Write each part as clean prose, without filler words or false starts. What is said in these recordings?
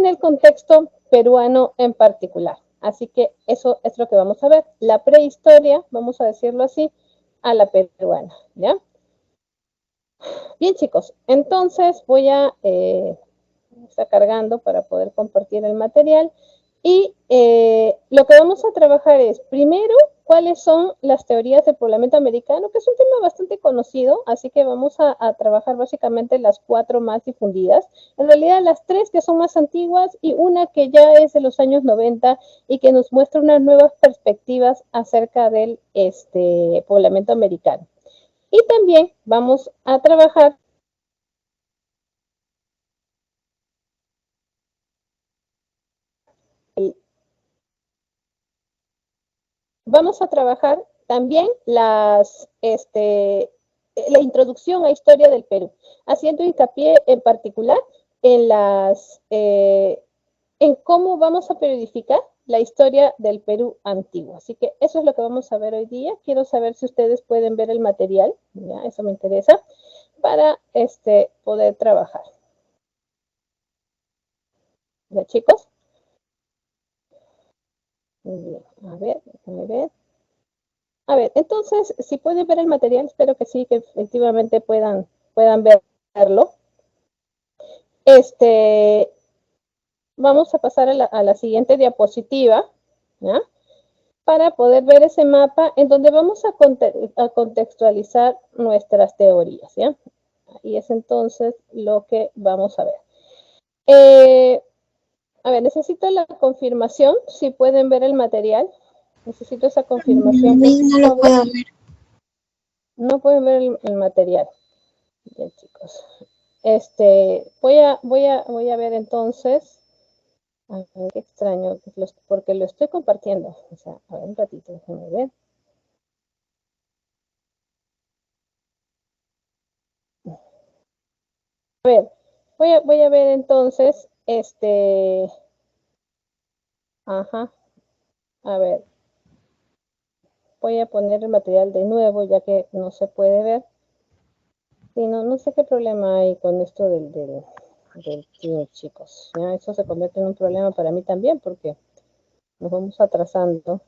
en el contexto peruano en particular. Así que eso es lo que vamos a ver. La prehistoria, vamos a decirlo así, a la peruana, ¿ya? Bien, chicos, entonces voy a... está cargando para poder compartir el material. Y lo que vamos a trabajar es, primero, cuáles son las teorías del poblamiento americano, que es un tema bastante conocido, así que vamos a trabajar básicamente las 4 más difundidas. En realidad, las 3 que son más antiguas y una que ya es de los años 90 y que nos muestra unas nuevas perspectivas acerca del poblamiento americano. Y también vamos a trabajar también la introducción a historia del Perú, haciendo hincapié en particular en en cómo vamos a periodificar la historia del Perú antiguo. Así que eso es lo que vamos a ver hoy día. Quiero saber si ustedes pueden ver el material, ¿ya? Eso me interesa, para poder trabajar. ¿Ya, chicos? Muy bien, a ver, déjenme ver. A ver, entonces, si pueden ver el material, espero que sí, que efectivamente puedan verlo. Vamos a pasar a la siguiente diapositiva, ¿ya? Para poder ver ese mapa en donde vamos a contextualizar nuestras teorías, ¿ya? Y es entonces lo que vamos a ver. A ver, necesito la confirmación, si pueden ver el material. Necesito esa confirmación. No lo puedo ver. No pueden ver el material. Bien, chicos. Voy a ver entonces. A ver, qué extraño, porque lo estoy compartiendo. O sea, a ver, un ratito, déjenme ver. A ver, voy a ver entonces, ajá, a ver, voy a poner el material de nuevo, ya que no se puede ver. Sí, no sé qué problema hay con esto del Teams, chicos. Ya, eso se convierte en un problema para mí también, porque nos vamos atrasando.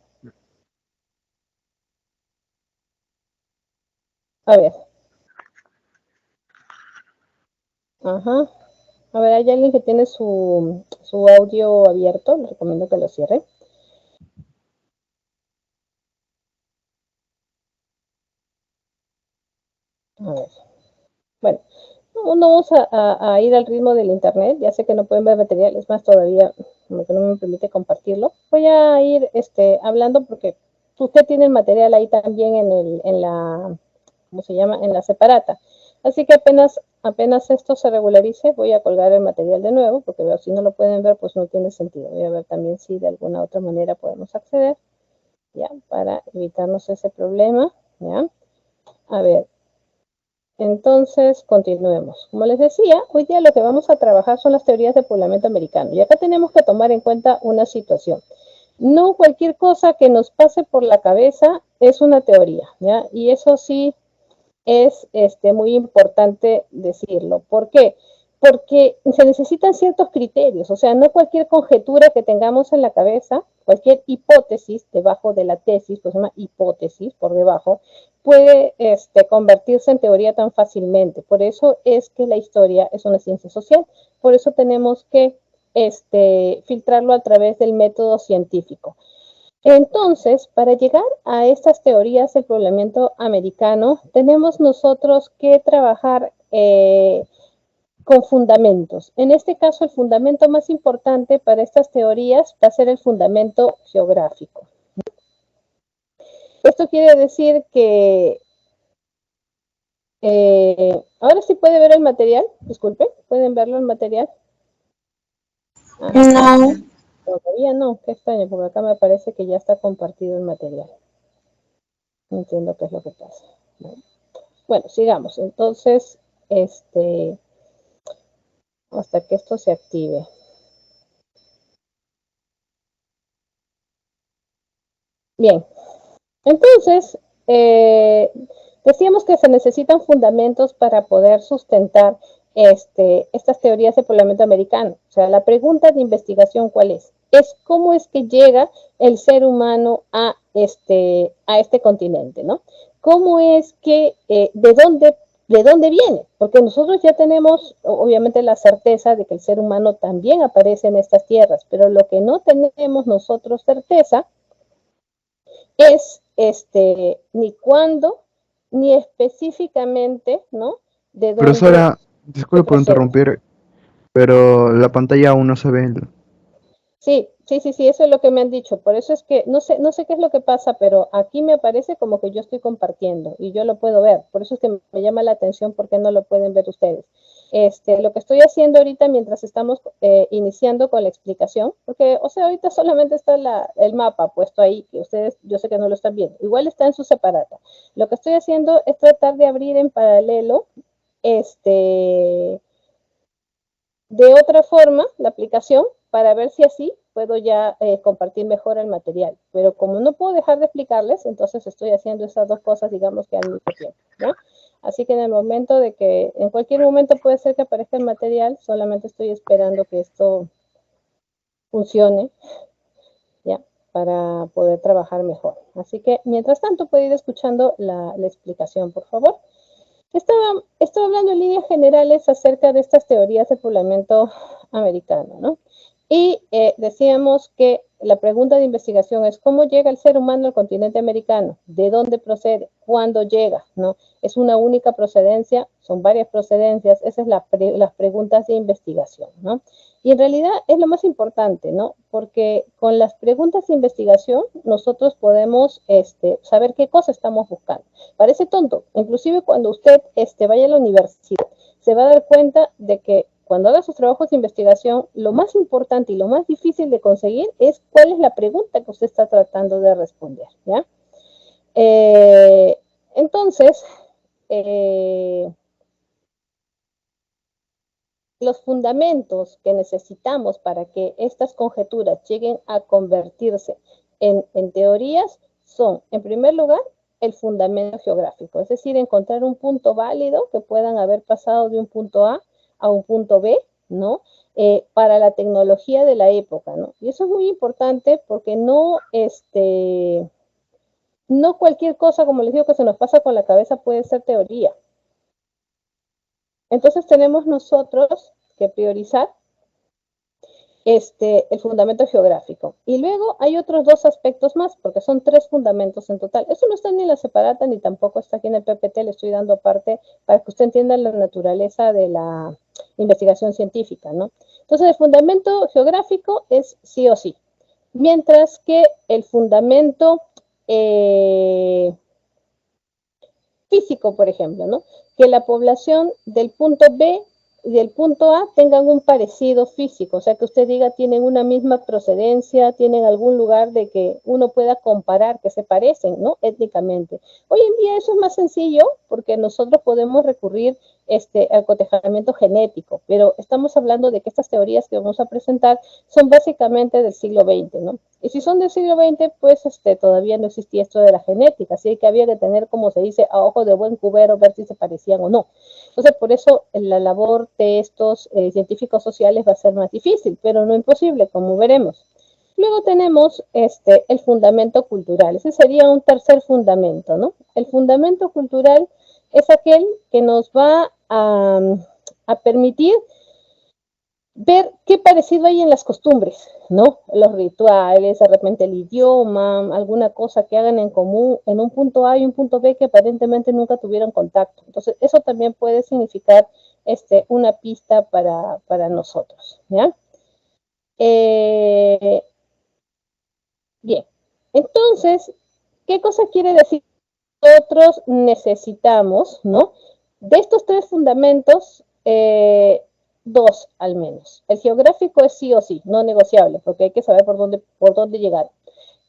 A ver. Ajá. A ver, hay alguien que tiene su audio abierto, les recomiendo que lo cierre. A ver. Bueno, no vamos a ir al ritmo del internet. Ya sé que no pueden ver material, es más, todavía como que no me permite compartirlo. Voy a ir hablando porque usted tiene el material ahí también en la, ¿cómo se llama? En la separata. Así que apenas esto se regularice, voy a colgar el material de nuevo, porque veo, si no lo pueden ver, pues no tiene sentido. Voy a ver también si de alguna otra manera podemos acceder, ya, para evitarnos ese problema, ya. A ver, entonces continuemos. Como les decía, hoy día lo que vamos a trabajar son las teorías de poblamiento americano. Y acá tenemos que tomar en cuenta una situación. No cualquier cosa que nos pase por la cabeza es una teoría, ¿ya? Y eso sí es muy importante decirlo. ¿Por qué? Porque se necesitan ciertos criterios, o sea, no cualquier conjetura que tengamos en la cabeza, cualquier hipótesis debajo de la tesis, pues se llama hipótesis por debajo, puede convertirse en teoría tan fácilmente. Por eso es que la historia es una ciencia social, por eso tenemos que filtrarlo a través del método científico. Entonces, para llegar a estas teorías del poblamiento americano, tenemos nosotros que trabajar con fundamentos. En este caso, el fundamento más importante para estas teorías va a ser el fundamento geográfico. Esto quiere decir que... ahora sí puede ver el material, disculpe, ¿pueden verlo el material? No. Todavía no, qué extraño, porque acá me parece que ya está compartido el material. No entiendo qué es lo que pasa. Bueno, sigamos. Entonces, hasta que esto se active. Bien, entonces, decíamos que se necesitan fundamentos para poder sustentar estas teorías de poblamiento americano. O sea, la pregunta de investigación, ¿cuál es? Es cómo es que llega el ser humano a este continente, ¿no? ¿Cómo es que, de dónde viene? Porque nosotros ya tenemos, obviamente, la certeza de que el ser humano también aparece en estas tierras, pero lo que no tenemos nosotros certeza es ni cuándo, ni específicamente, ¿no? De dónde, Profesora, que disculpe por procede. interrumpir, pero la pantalla aún no se ve. Sí, sí, sí, sí, eso es lo que me han dicho. Por eso es que no sé qué es lo que pasa, pero aquí me aparece como que yo estoy compartiendo y yo lo puedo ver. Por eso es que me llama la atención porque no lo pueden ver ustedes. Lo que estoy haciendo ahorita mientras estamos iniciando con la explicación, porque, o sea, ahorita solamente está el mapa puesto ahí, que ustedes, yo sé que no lo están viendo. Igual está en su separata. Lo que estoy haciendo es tratar de abrir en paralelo, de otra forma la aplicación para ver si así puedo ya compartir mejor el material. Pero como no puedo dejar de explicarles, entonces estoy haciendo esas dos cosas, digamos que al mismo tiempo, ¿no? Así que en el momento de que, en cualquier momento puede ser que aparezca el material, solamente estoy esperando que esto funcione, ¿ya? Para poder trabajar mejor. Así que, mientras tanto, puedo ir escuchando la explicación, por favor. Estaba hablando en líneas generales acerca de estas teorías de poblamiento americano, ¿no? Y decíamos que la pregunta de investigación es cómo llega el ser humano al continente americano, de dónde procede, cuándo llega, ¿no? Es una única procedencia, son varias procedencias, esas son las preguntas de investigación, ¿no? Y en realidad es lo más importante, ¿no? Porque con las preguntas de investigación nosotros podemos saber qué cosa estamos buscando. Parece tonto, inclusive cuando usted vaya a la universidad, se va a dar cuenta de que cuando haga sus trabajos de investigación, lo más importante y lo más difícil de conseguir es cuál es la pregunta que usted está tratando de responder, ¿ya? Entonces, eh, los fundamentos que necesitamos para que estas conjeturas lleguen a convertirse en teorías son, en primer lugar, el fundamento geográfico, es decir, encontrar un punto válido que puedan haber pasado de un punto a un punto B, ¿no? Para la tecnología de la época, ¿no? Y eso es muy importante porque no cualquier cosa, como les digo, que se nos pasa con la cabeza puede ser teoría. Entonces tenemos nosotros que priorizar el fundamento geográfico. Y luego hay otros dos aspectos más, porque son tres fundamentos en total. Eso no está ni en la separata ni tampoco está aquí en el PPT, le estoy dando aparte para que usted entienda la naturaleza de la investigación científica, ¿no? Entonces, el fundamento geográfico es sí o sí, mientras que el fundamento físico, por ejemplo, ¿no? Que la población del punto B y del punto A tengan un parecido físico, o sea, que usted diga tienen una misma procedencia, tienen algún lugar de que uno pueda comparar, que se parecen, ¿no? Étnicamente. Hoy en día eso es más sencillo porque nosotros podemos recurrir al cotejamiento genético, pero estamos hablando de que estas teorías que vamos a presentar son básicamente del siglo XX, ¿no? Y si son del siglo XX, pues todavía no existía esto de la genética, así que había que tener, como se dice, a ojo de buen cubero, ver si se parecían o no. Entonces, por eso la labor de estos científicos sociales va a ser más difícil, pero no imposible, como veremos. Luego tenemos el fundamento cultural. Ese sería un tercer fundamento, ¿no? El fundamento cultural es aquel que nos va a permitir ver qué parecido hay en las costumbres, ¿no? Los rituales, de repente el idioma, alguna cosa que hagan en común en un punto A y un punto B que aparentemente nunca tuvieron contacto. Entonces, eso también puede significar una pista para nosotros, ¿ya? Eh, bien, entonces, ¿qué cosa quiere decir? Nosotros necesitamos, ¿no? De estos tres fundamentos, dos al menos. El geográfico es sí o sí, no negociable, porque hay que saber por dónde llegar.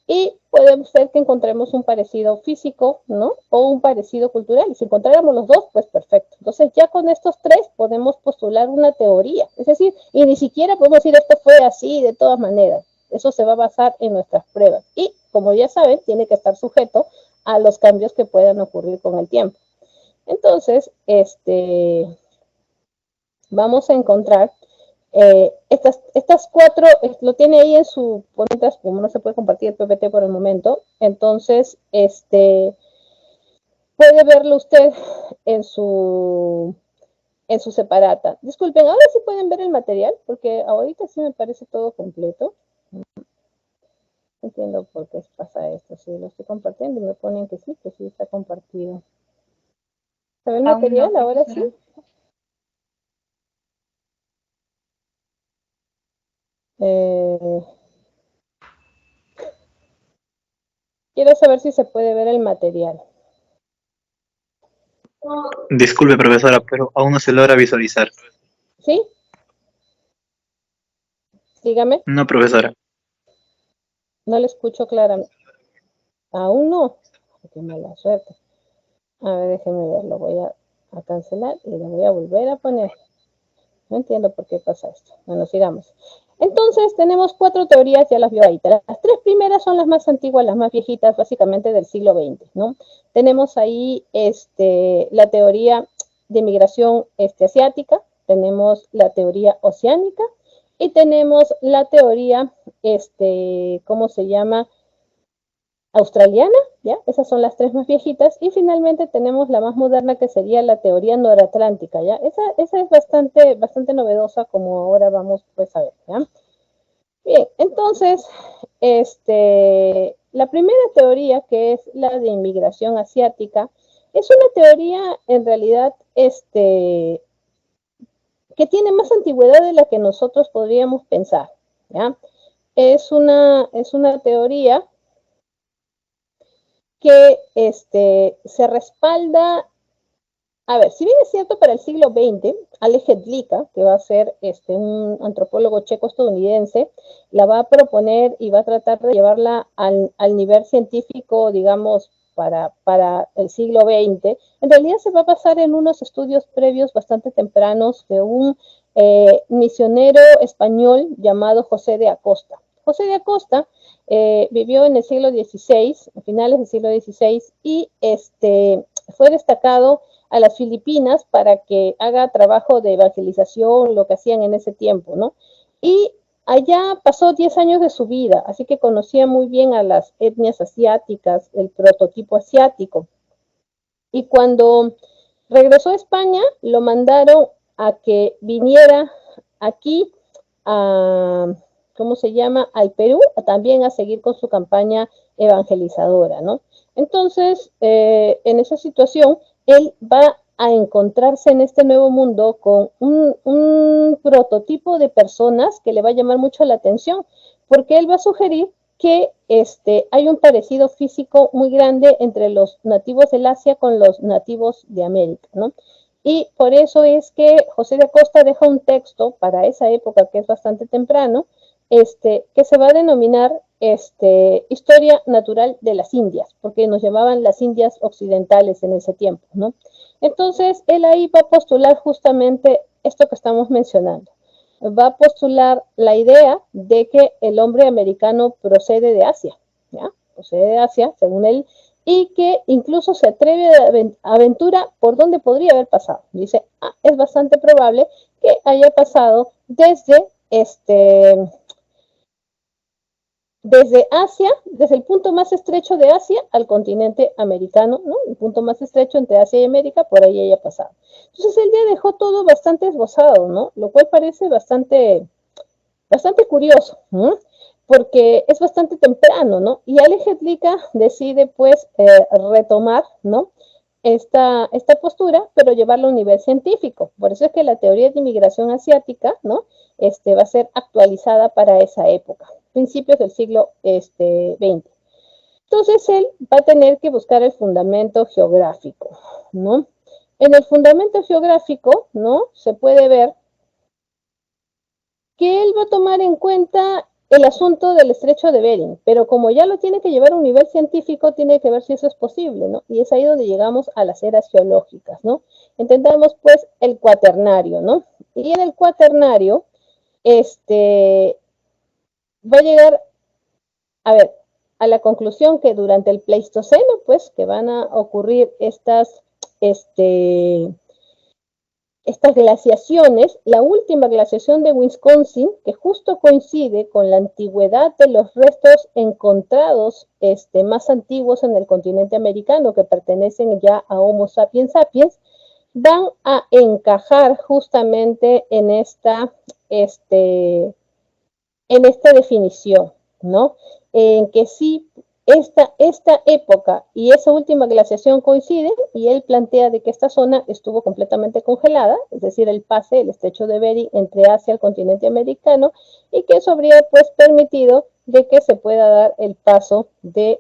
Y puede ser que encontremos un parecido físico, ¿no? O un parecido cultural. Y si encontráramos los dos, pues perfecto. Entonces ya con estos tres podemos postular una teoría. Es decir, y ni siquiera podemos decir esto fue así de todas maneras. Eso se va a basar en nuestras pruebas. Y como ya saben, tiene que estar sujeto a los cambios que puedan ocurrir con el tiempo. Entonces, vamos a encontrar estas cuatro, lo tiene ahí en su cuentas, como no se puede compartir el PPT por el momento, entonces puede verlo usted en su separata. Disculpen, ahora sí pueden ver el material, porque ahorita sí me parece todo completo. No entiendo por qué pasa esto. Si lo estoy compartiendo y me ponen que sí está compartido. ¿Se ve el material? No, Ahora sí. Quiero saber si se puede ver el material. Disculpe, profesora, pero aún no se logra visualizar. ¿Sí? Dígame. No, profesora. No le escucho claramente. Aún no. Qué mala suerte. A ver, déjeme ver. Lo voy a cancelar y lo voy a volver a poner. No entiendo por qué pasa esto. Bueno, sigamos. Entonces, tenemos cuatro teorías, ya las vio ahí. Las tres primeras son las más antiguas, las más viejitas, básicamente del siglo XX, ¿no? Tenemos ahí la teoría de migración asiática, tenemos la teoría oceánica y tenemos la teoría, ¿cómo se llama? Australiana, ¿ya? Esas son las tres más viejitas. Y finalmente tenemos la más moderna, que sería la teoría noratlántica, ¿ya? Esa es bastante novedosa, como ahora vamos pues a ver, ¿ya? Bien, entonces, la primera teoría, que es la de inmigración asiática, es una teoría en realidad que tiene más antigüedad de la que nosotros podríamos pensar, ¿ya? Es una teoría que se respalda. A ver, si bien es cierto, para el siglo XX, Aleš Hedlika, que va a ser un antropólogo checo-estadounidense, la va a proponer y va a tratar de llevarla al nivel científico, digamos, para el siglo XX. En realidad se va a basar en unos estudios previos bastante tempranos de un misionero español llamado José de Acosta. José de Acosta vivió en el siglo XVI, a finales del siglo XVI, y fue destacado a las Filipinas para que haga trabajo de evangelización, lo que hacían en ese tiempo, ¿no? Y allá pasó 10 años de su vida, así que conocía muy bien a las etnias asiáticas, el prototipo asiático. Y cuando regresó a España, lo mandaron a que viniera aquí a, ¿cómo se llama?, al Perú, también a seguir con su campaña evangelizadora, ¿no? Entonces, en esa situación, él va a encontrarse en este nuevo mundo con un prototipo de personas que le va a llamar mucho la atención, porque él va a sugerir que hay un parecido físico muy grande entre los nativos del Asia con los nativos de América, ¿no? Y por eso es que José de Acosta deja un texto para esa época, que es bastante temprano, que se va a denominar Historia Natural de las Indias, porque nos llamaban las Indias Occidentales en ese tiempo, ¿no? Entonces, él ahí va a postular justamente esto que estamos mencionando. Va a postular la idea de que el hombre americano procede de Asia, ¿ya? Procede de Asia, según él, y que incluso se atreve a aventura por donde podría haber pasado. Dice, es bastante probable que haya pasado desde Asia, desde el punto más estrecho de Asia al continente americano, ¿no? El punto más estrecho entre Asia y América, por ahí haya pasado. Entonces él ya dejó todo bastante esbozado, ¿no? Lo cual parece bastante curioso, ¿no? Porque es bastante temprano, ¿no? Y Aleš Hedlika decide, pues, retomar, ¿no?, esta postura, pero llevarla a un nivel científico. Por eso es que la teoría de inmigración asiática, ¿no?, va a ser actualizada para esa época, principios del siglo XX. Entonces él va a tener que buscar el fundamento geográfico, ¿no? En el fundamento geográfico, ¿no?, se puede ver que él va a tomar en cuenta el asunto del estrecho de Bering, pero como ya lo tiene que llevar a un nivel científico, tiene que ver si eso es posible, ¿no? Y es ahí donde llegamos a las eras geológicas, ¿no? Entendamos, pues, el cuaternario, ¿no? Y en el cuaternario, va a llegar, a ver, a la conclusión que durante el Pleistoceno, pues, que van a ocurrir estas, estas glaciaciones, la última glaciación de Wisconsin, que justo coincide con la antigüedad de los restos encontrados más antiguos en el continente americano, que pertenecen ya a Homo sapiens sapiens, van a encajar justamente en esta definición, ¿no? En que sí, esta época y esa última glaciación coinciden, y él plantea de que esta zona estuvo completamente congelada, es decir, el pase, el estrecho de Bering entre Asia y el continente americano, y que eso habría pues permitido de que se pueda dar el paso de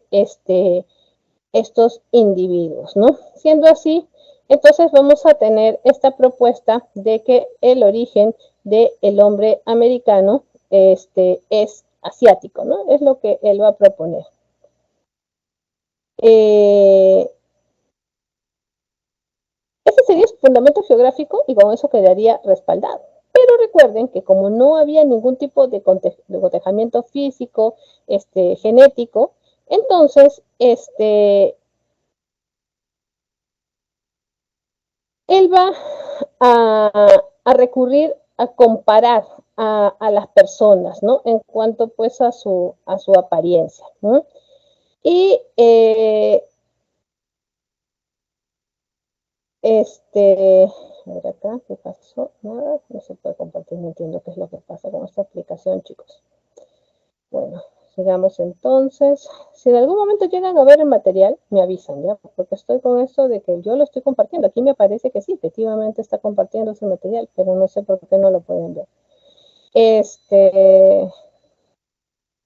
estos individuos, ¿no? Siendo así, entonces vamos a tener esta propuesta de que el origen del hombre americano es asiático, ¿no? Es lo que él va a proponer. Ese sería su fundamento geográfico y con eso quedaría respaldado. Pero recuerden que como no había ningún tipo de cotejamiento físico, genético, entonces, él va a recurrir a comparar a las personas, ¿no? En cuanto pues a su apariencia, ¿no? Y a ver acá, ¿qué pasó? Nada, no se puede compartir, no entiendo qué es lo que pasa con esta aplicación, chicos. Bueno, sigamos entonces. Si en algún momento llegan a ver el material, me avisan, ¿ya? Porque estoy con esto de que yo lo estoy compartiendo. Aquí me parece que sí, efectivamente está compartiendo ese material, pero no sé por qué no lo pueden ver.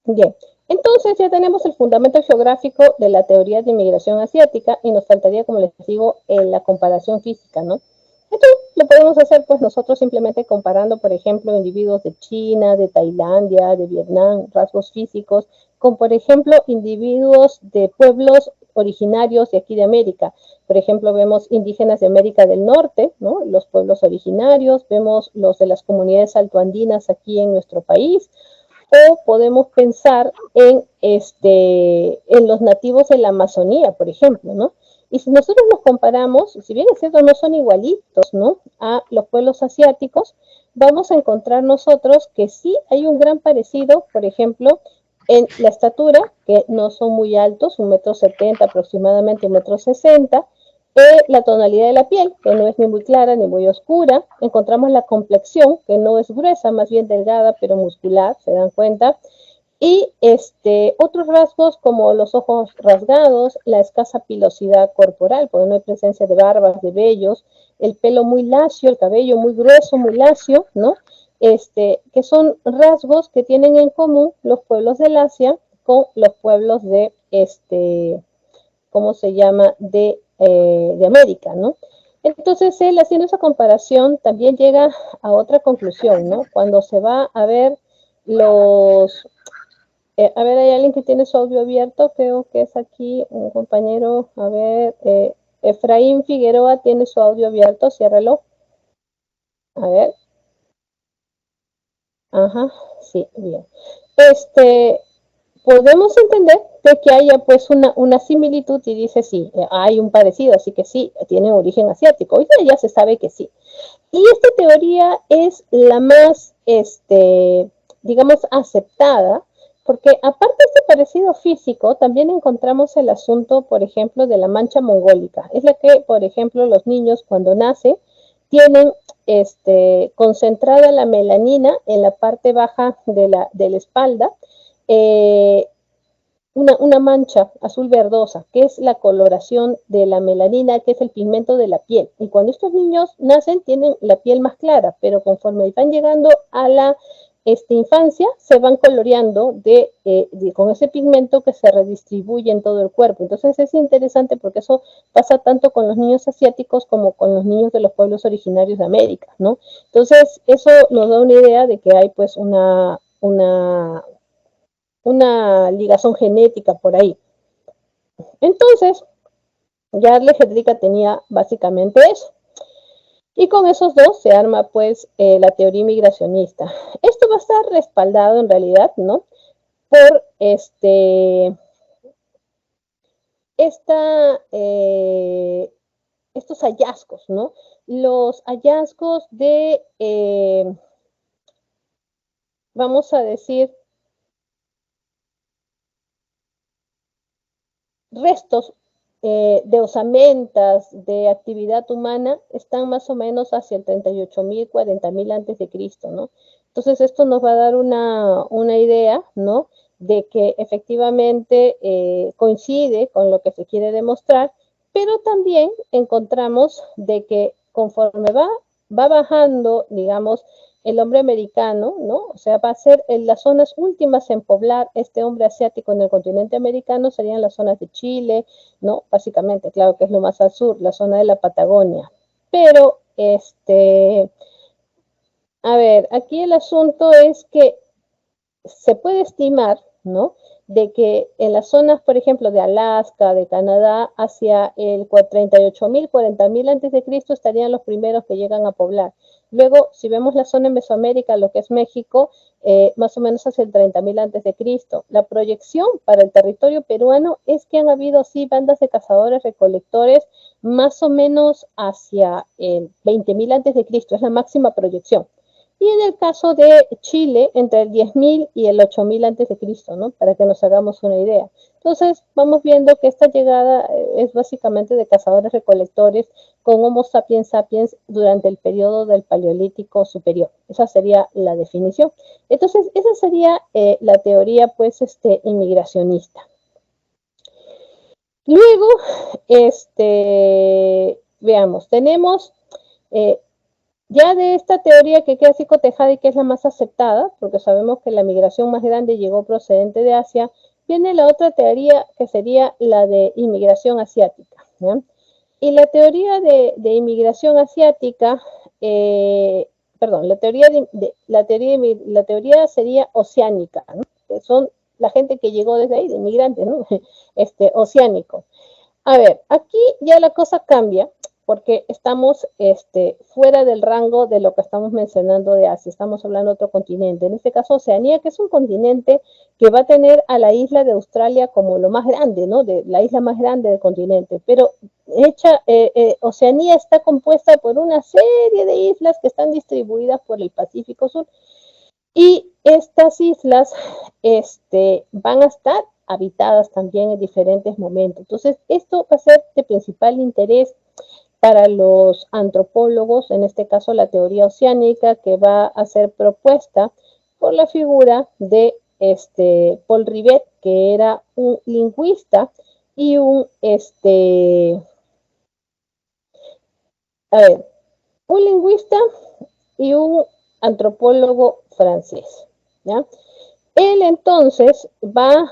Bien, entonces ya tenemos el fundamento geográfico de la teoría de inmigración asiática y nos faltaría, como les digo, la comparación física, ¿no? Esto lo podemos hacer pues nosotros simplemente comparando, por ejemplo, individuos de China, de Tailandia, de Vietnam, rasgos físicos, con, por ejemplo, individuos de pueblos originarios de aquí de América. Por ejemplo, vemos indígenas de América del Norte, ¿no? Los pueblos originarios, vemos los de las comunidades altoandinas aquí en nuestro país, o podemos pensar en los nativos de la Amazonía, por ejemplo, ¿no? Y si nosotros los comparamos, si bien es cierto, no son igualitos, ¿no? A los pueblos asiáticos, vamos a encontrar nosotros que sí hay un gran parecido, por ejemplo, en la estatura, que no son muy altos, 1,70 m aproximadamente, 1,60 m, la tonalidad de la piel, que no es ni muy clara ni muy oscura. Encontramos la complexión, que no es gruesa, más bien delgada, pero muscular, se dan cuenta. Y otros rasgos como los ojos rasgados, la escasa pilosidad corporal, porque no hay presencia de barbas, de vellos, el pelo muy lacio, el cabello muy grueso, muy lacio, ¿no? Que son rasgos que tienen en común los pueblos del Asia con los pueblos de, ¿cómo se llama?, de América, ¿no? Entonces él, haciendo esa comparación, también llega a otra conclusión, ¿no? Cuando se va a ver los... a ver, hay alguien que tiene su audio abierto, creo que es aquí un compañero, a ver, Efraín Figueroa tiene su audio abierto, ciérralo. A ver. Ajá, sí, bien. Podemos entender de que haya pues una similitud y dice sí, hay un parecido, así que sí, tiene origen asiático. Hoy ya se sabe que sí. Y esta teoría es la más, digamos, aceptada, porque aparte de este parecido físico, también encontramos el asunto, por ejemplo, de la mancha mongólica. Es la que, por ejemplo, los niños cuando nacen tienen concentrada la melanina en la parte baja de la espalda, eh, una mancha azul verdosa, que es la coloración de la melanina, que es el pigmento de la piel. Y cuando estos niños nacen, tienen la piel más clara, pero conforme van llegando a la infancia, se van coloreando con ese pigmento que se redistribuye en todo el cuerpo. Entonces es interesante porque eso pasa tanto con los niños asiáticos como con los niños de los pueblos originarios de América, ¿no? Entonces eso nos da una idea de que hay pues una ligazón genética por ahí. Entonces, Jarle Hedrica tenía básicamente eso. Y con esos dos se arma pues la teoría migracionista. Esto va a estar respaldado en realidad, ¿no? Por estos hallazgos, ¿no? los hallazgos de, vamos a decir, restos de osamentas, de actividad humana, están más o menos hacia el 38.000, 40.000 antes de Cristo, ¿no? Entonces esto nos va a dar una idea, ¿no? De que efectivamente coincide con lo que se quiere demostrar, pero también encontramos de que conforme va bajando, digamos, el hombre americano, ¿no? O sea, va a ser en las zonas últimas en poblar este hombre asiático en el continente americano, serían las zonas de Chile, ¿no? Básicamente, claro que es lo más al sur, la zona de la Patagonia. Pero, a ver, aquí el asunto es que se puede estimar, ¿no? De que en las zonas, por ejemplo, de Alaska, de Canadá, hacia el 38.000, 40.000 antes de Cristo estarían los primeros que llegan a poblar. Luego, si vemos la zona en Mesoamérica, lo que es México, más o menos hacia el 30.000 antes de Cristo. La proyección para el territorio peruano es que han habido, sí, bandas de cazadores recolectores más o menos hacia el 20.000 antes de Cristo, es la máxima proyección. Y en el caso de Chile, entre el 10.000 y el 8.000 antes de Cristo, ¿no? Para que nos hagamos una idea. Entonces, vamos viendo que esta llegada es básicamente de cazadores recolectores con Homo sapiens sapiens durante el periodo del Paleolítico superior. Esa sería la definición. Entonces, esa sería la teoría, pues, inmigracionista. Luego, veamos, tenemos ya de esta teoría que queda así cotejada y que es la más aceptada, porque sabemos que la migración más grande llegó procedente de Asia, viene la otra teoría que sería la de inmigración asiática, ¿ya? Y la teoría de inmigración asiática, perdón, la teoría sería oceánica, ¿no? Que son la gente que llegó desde ahí, de inmigrantes, ¿no? Oceánico. A ver, aquí ya la cosa cambia porque estamos fuera del rango de lo que estamos mencionando de Asia, estamos hablando de otro continente, en este caso Oceanía, que es un continente que va a tener a la isla de Australia como lo más grande, ¿no? De la isla más grande del continente, pero Oceanía está compuesta por una serie de islas que están distribuidas por el Pacífico Sur, y estas islas van a estar habitadas también en diferentes momentos. Entonces, esto va a ser de principal interés para los antropólogos, en este caso la teoría oceánica, que va a ser propuesta por la figura de Paul Rivet, que era un lingüista y un lingüista y un antropólogo francés, ¿ya? Él entonces va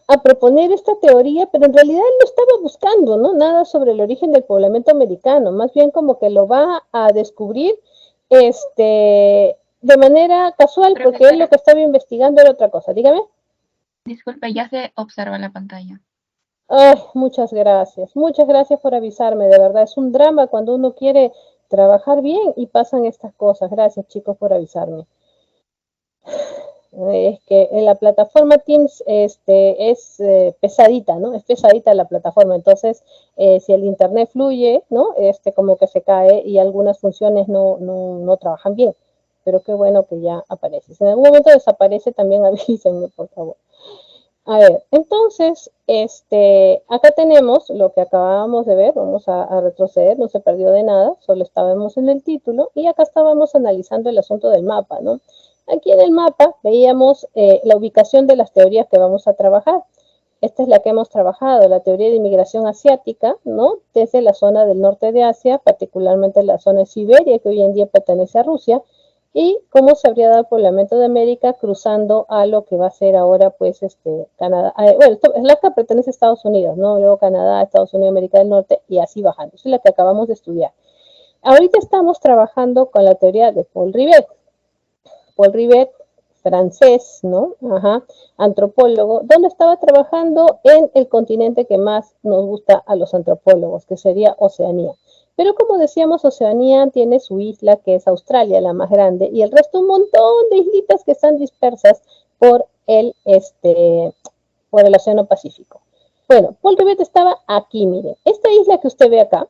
a proponer esta teoría, pero en realidad él no estaba buscando, ¿no? Nada sobre el origen del poblamiento americano, más bien como que lo va a descubrir de manera casual, porque él lo que estaba investigando era otra cosa. Dígame. Disculpe, ya se observa la pantalla. Ay, muchas gracias por avisarme, de verdad, es un drama cuando uno quiere trabajar bien y pasan estas cosas. Gracias, chicos, por avisarme. Es que en la plataforma Teams es pesadita, ¿no? Es pesadita la plataforma, entonces si el internet fluye, ¿no? Como que se cae y algunas funciones no trabajan bien, pero qué bueno que ya aparece. Si en algún momento desaparece, también avísenme, por favor. A ver, entonces, acá tenemos lo que acabábamos de ver, vamos a retroceder, no se perdió de nada, solo estábamos en el título, y acá estábamos analizando el asunto del mapa, ¿no? Aquí en el mapa veíamos la ubicación de las teorías que vamos a trabajar. Esta es la que hemos trabajado, la teoría de inmigración asiática, ¿no? Desde la zona del norte de Asia, particularmente la zona de Siberia, que hoy en día pertenece a Rusia, y cómo se habría dado el poblamiento de América cruzando a lo que va a ser ahora, pues, Canadá. Bueno, Alaska pertenece a Estados Unidos, ¿no? Luego Canadá, Estados Unidos, América del Norte, y así bajando. Esa es la que acabamos de estudiar. Ahorita estamos trabajando con la teoría de Paul Rivet. Paul Rivet, francés, ¿no? Ajá, antropólogo, donde estaba trabajando en el continente que más nos gusta a los antropólogos, que sería Oceanía. Pero como decíamos, Oceanía tiene su isla, que es Australia, la más grande, y el resto un montón de islitas que están dispersas por el Océano Pacífico. Bueno, Paul Rivet estaba aquí, miren. Esta isla que usted ve acá,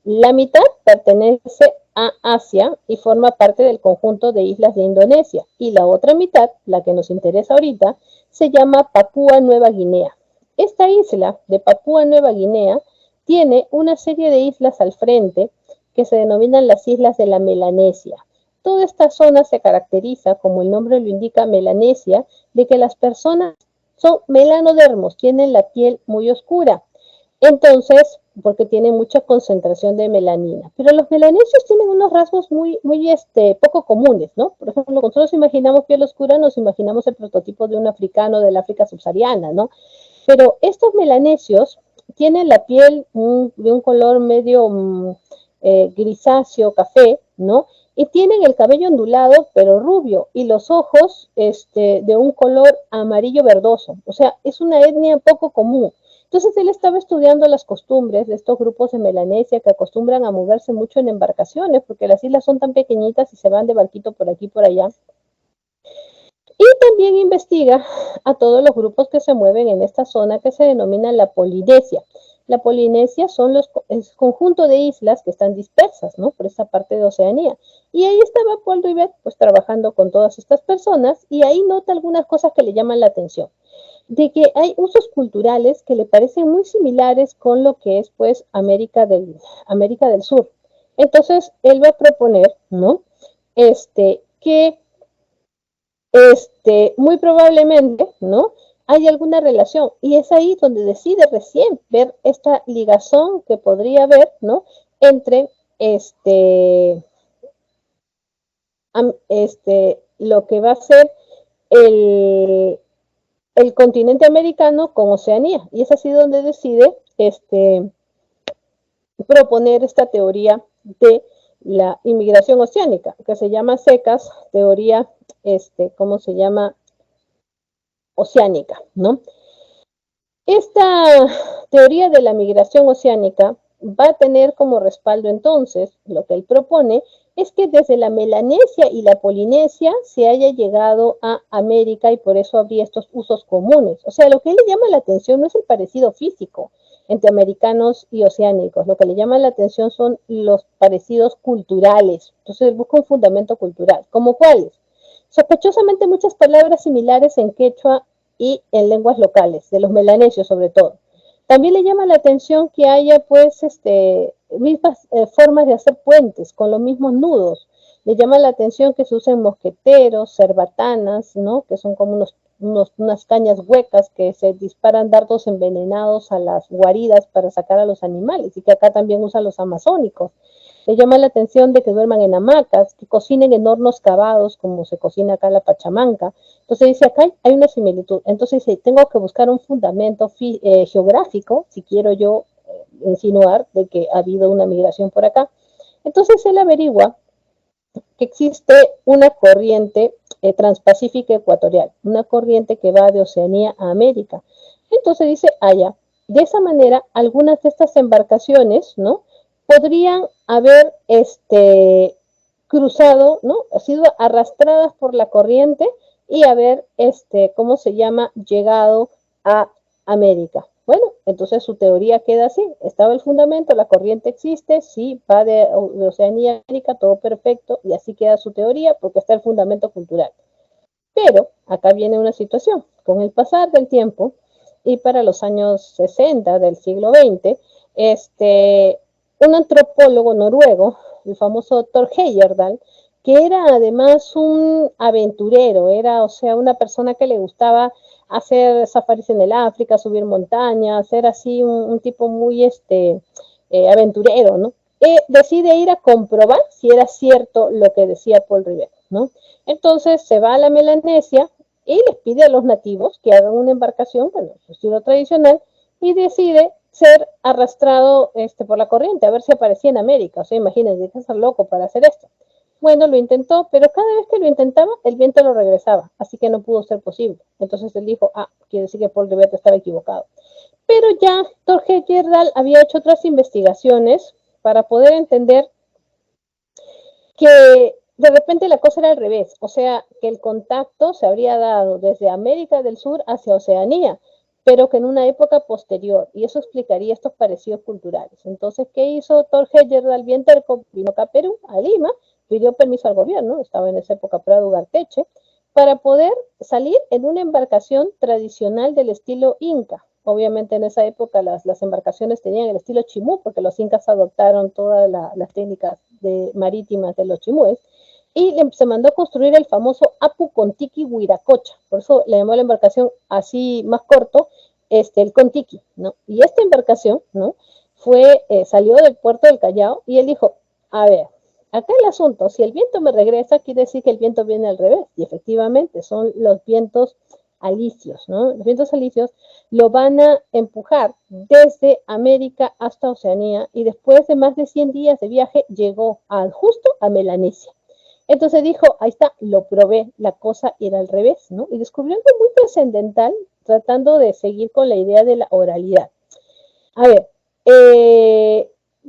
la mitad pertenece a Asia y forma parte del conjunto de islas de Indonesia. Y la otra mitad, la que nos interesa ahorita, se llama Papúa Nueva Guinea. Esta isla de Papúa Nueva Guinea tiene una serie de islas al frente que se denominan las islas de la Melanesia. Toda esta zona se caracteriza, como el nombre lo indica, Melanesia, de que las personas son melanodermos, tienen la piel muy oscura. Entonces, porque tienen mucha concentración de melanina. Pero los melanesios tienen unos rasgos muy poco comunes, ¿no? Por ejemplo, cuando nosotros imaginamos piel oscura, nos imaginamos el prototipo de un africano del África subsahariana, ¿no? Pero estos melanesios tienen la piel de un color medio grisáceo, café, ¿no? Y tienen el cabello ondulado, pero rubio, y los ojos de un color amarillo verdoso. O sea, es una etnia poco común. Entonces él estaba estudiando las costumbres de estos grupos de Melanesia que acostumbran a moverse mucho en embarcaciones, porque las islas son tan pequeñitas y se van de barquito por aquí y por allá. Y también investiga a todos los grupos que se mueven en esta zona que se denomina la Polinesia. La Polinesia son el conjunto de islas que están dispersas, ¿no? Por esa parte de Oceanía. Y ahí estaba Paul Rivet, pues trabajando con todas estas personas, y ahí nota algunas cosas que le llaman la atención. De que hay usos culturales que le parecen muy similares con lo que es, pues, América del Sur. Entonces, él va a proponer, ¿no? Que muy probablemente, ¿no? Hay alguna relación, y es ahí donde decide recién ver esta ligazón que podría haber, ¿no? Entre lo que va a ser el continente americano con Oceanía, y es así donde decide proponer esta teoría de la inmigración oceánica, que se llama SECAS, teoría, ¿cómo se llama? Oceánica, ¿no? Esta teoría de la migración oceánica va a tener como respaldo entonces, lo que él propone, es que desde la Melanesia y la Polinesia se haya llegado a América y por eso habría estos usos comunes. O sea, lo que él le llama la atención no es el parecido físico entre americanos y oceánicos, lo que le llama la atención son los parecidos culturales. Entonces busca un fundamento cultural, ¿como cuáles? Sospechosamente muchas palabras similares en quechua y en lenguas locales, de los melanesios sobre todo. También le llama la atención que haya pues mismas formas de hacer puentes con los mismos nudos. Le llama la atención que se usen mosqueteros, cerbatanas, ¿no? Que son como unas cañas huecas que se disparan dardos envenenados a las guaridas para sacar a los animales y que acá también usan los amazónicos. Le llama la atención de que duerman en hamacas, que cocinen en hornos cavados, como se cocina acá en la Pachamanca. Entonces dice, acá hay una similitud. Entonces dice, tengo que buscar un fundamento geográfico, si quiero yo insinuar de que ha habido una migración por acá. Entonces él averigua que existe una corriente transpacífica ecuatorial, una corriente que va de Oceanía a América. Entonces dice, allá, de esa manera, algunas de estas embarcaciones, ¿no? Podrían haber cruzado, ¿no? Ha sido arrastradas por la corriente y haber, ¿cómo se llama? Llegado a América. Bueno, entonces su teoría queda así. Estaba el fundamento, la corriente existe, sí, va de Oceanía a América, todo perfecto, y así queda su teoría porque está el fundamento cultural. Pero acá viene una situación. Con el pasar del tiempo, y para los años 60 del siglo XX, un antropólogo noruego, el famoso Thor Heyerdahl, que era además un aventurero, era, o sea, una persona que le gustaba hacer safaris en el África, subir montañas, ser así un tipo muy aventurero, ¿no? Decide ir a comprobar si era cierto lo que decía Paul Rivet, ¿no? Entonces se va a la Melanesia y les pide a los nativos que hagan una embarcación, bueno, su estilo tradicional, y decide ser arrastrado por la corriente, a ver si aparecía en América. O sea, imagínense, hay que ser loco para hacer esto. Bueno, lo intentó, pero cada vez que lo intentaba, el viento lo regresaba, así que no pudo ser posible. Entonces él dijo, quiere decir que Paul Rivet estaba equivocado. Pero ya Thor Heyerdahl había hecho otras investigaciones para poder entender que de repente la cosa era al revés, o sea, que el contacto se habría dado desde América del Sur hacia Oceanía, pero que en una época posterior, y eso explicaría estos parecidos culturales. Entonces, ¿qué hizo Thor Heyerdahl bien terco? Vino acá a Perú, a Lima, pidió permiso al gobierno, estaba en esa época Prado Ugarteche, para poder salir en una embarcación tradicional del estilo inca. Obviamente en esa época las embarcaciones tenían el estilo chimú, porque los incas adoptaron todas las técnicas marítimas de los chimúes, y se mandó a construir el famoso Apu Contiki Huiracocha, por eso le llamó la embarcación así más corto, el Contiki, ¿no? Y esta embarcación, ¿no? Salió del puerto del Callao y él dijo, a ver, acá el asunto, si el viento me regresa, quiere decir que el viento viene al revés, y efectivamente son los vientos alisios, ¿no? Los vientos alisios lo van a empujar desde América hasta Oceanía, y después de más de 100 días de viaje llegó justo a Melanesia. Entonces dijo, ahí está, lo probé, la cosa era al revés, ¿no? Y descubrió algo muy trascendental tratando de seguir con la idea de la oralidad. A ver,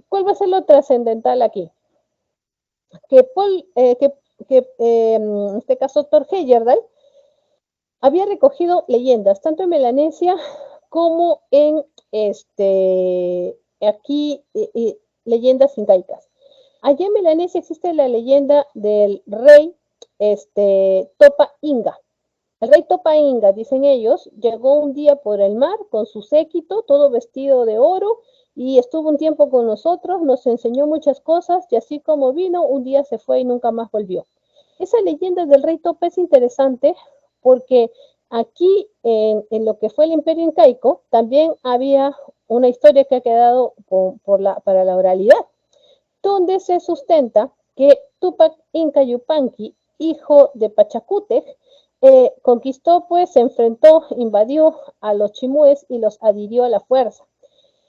¿cuál va a ser lo trascendental aquí? En este caso Thor Heyerdahl había recogido leyendas, tanto en Melanesia como en aquí leyendas incaicas. Allá en Melanesia existe la leyenda del rey Topa Inga. El rey Topa Inga, dicen ellos, llegó un día por el mar con su séquito, todo vestido de oro, y estuvo un tiempo con nosotros, nos enseñó muchas cosas, y así como vino, un día se fue y nunca más volvió. Esa leyenda del rey Topa es interesante porque aquí en lo que fue el imperio incaico también había una historia que ha quedado para la oralidad, donde se sustenta que Tupac Inca Yupanqui, hijo de Pachacútec, conquistó, pues, se enfrentó, invadió a los chimúes y los adhirió a la fuerza.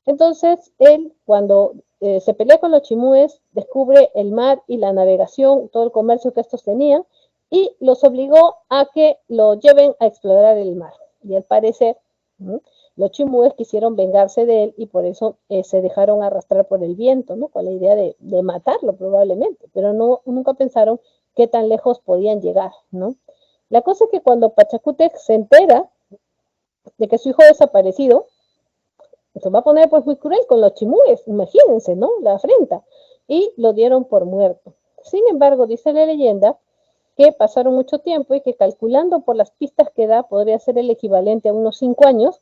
Entonces, él, cuando se pelea con los chimúes, descubre el mar y la navegación, todo el comercio que estos tenían, y los obligó a que lo lleven a explorar el mar. Y al parecer, los chimúes quisieron vengarse de él y por eso se dejaron arrastrar por el viento, ¿no? Con la idea de matarlo probablemente, pero nunca pensaron qué tan lejos podían llegar, ¿no? La cosa es que cuando Pachacútec se entera de que su hijo ha desaparecido, se va a poner pues muy cruel con los chimúes, imagínense, ¿no? La afrenta. Y lo dieron por muerto. Sin embargo, dice la leyenda que pasaron mucho tiempo y que calculando por las pistas que da, podría ser el equivalente a unos 5 años,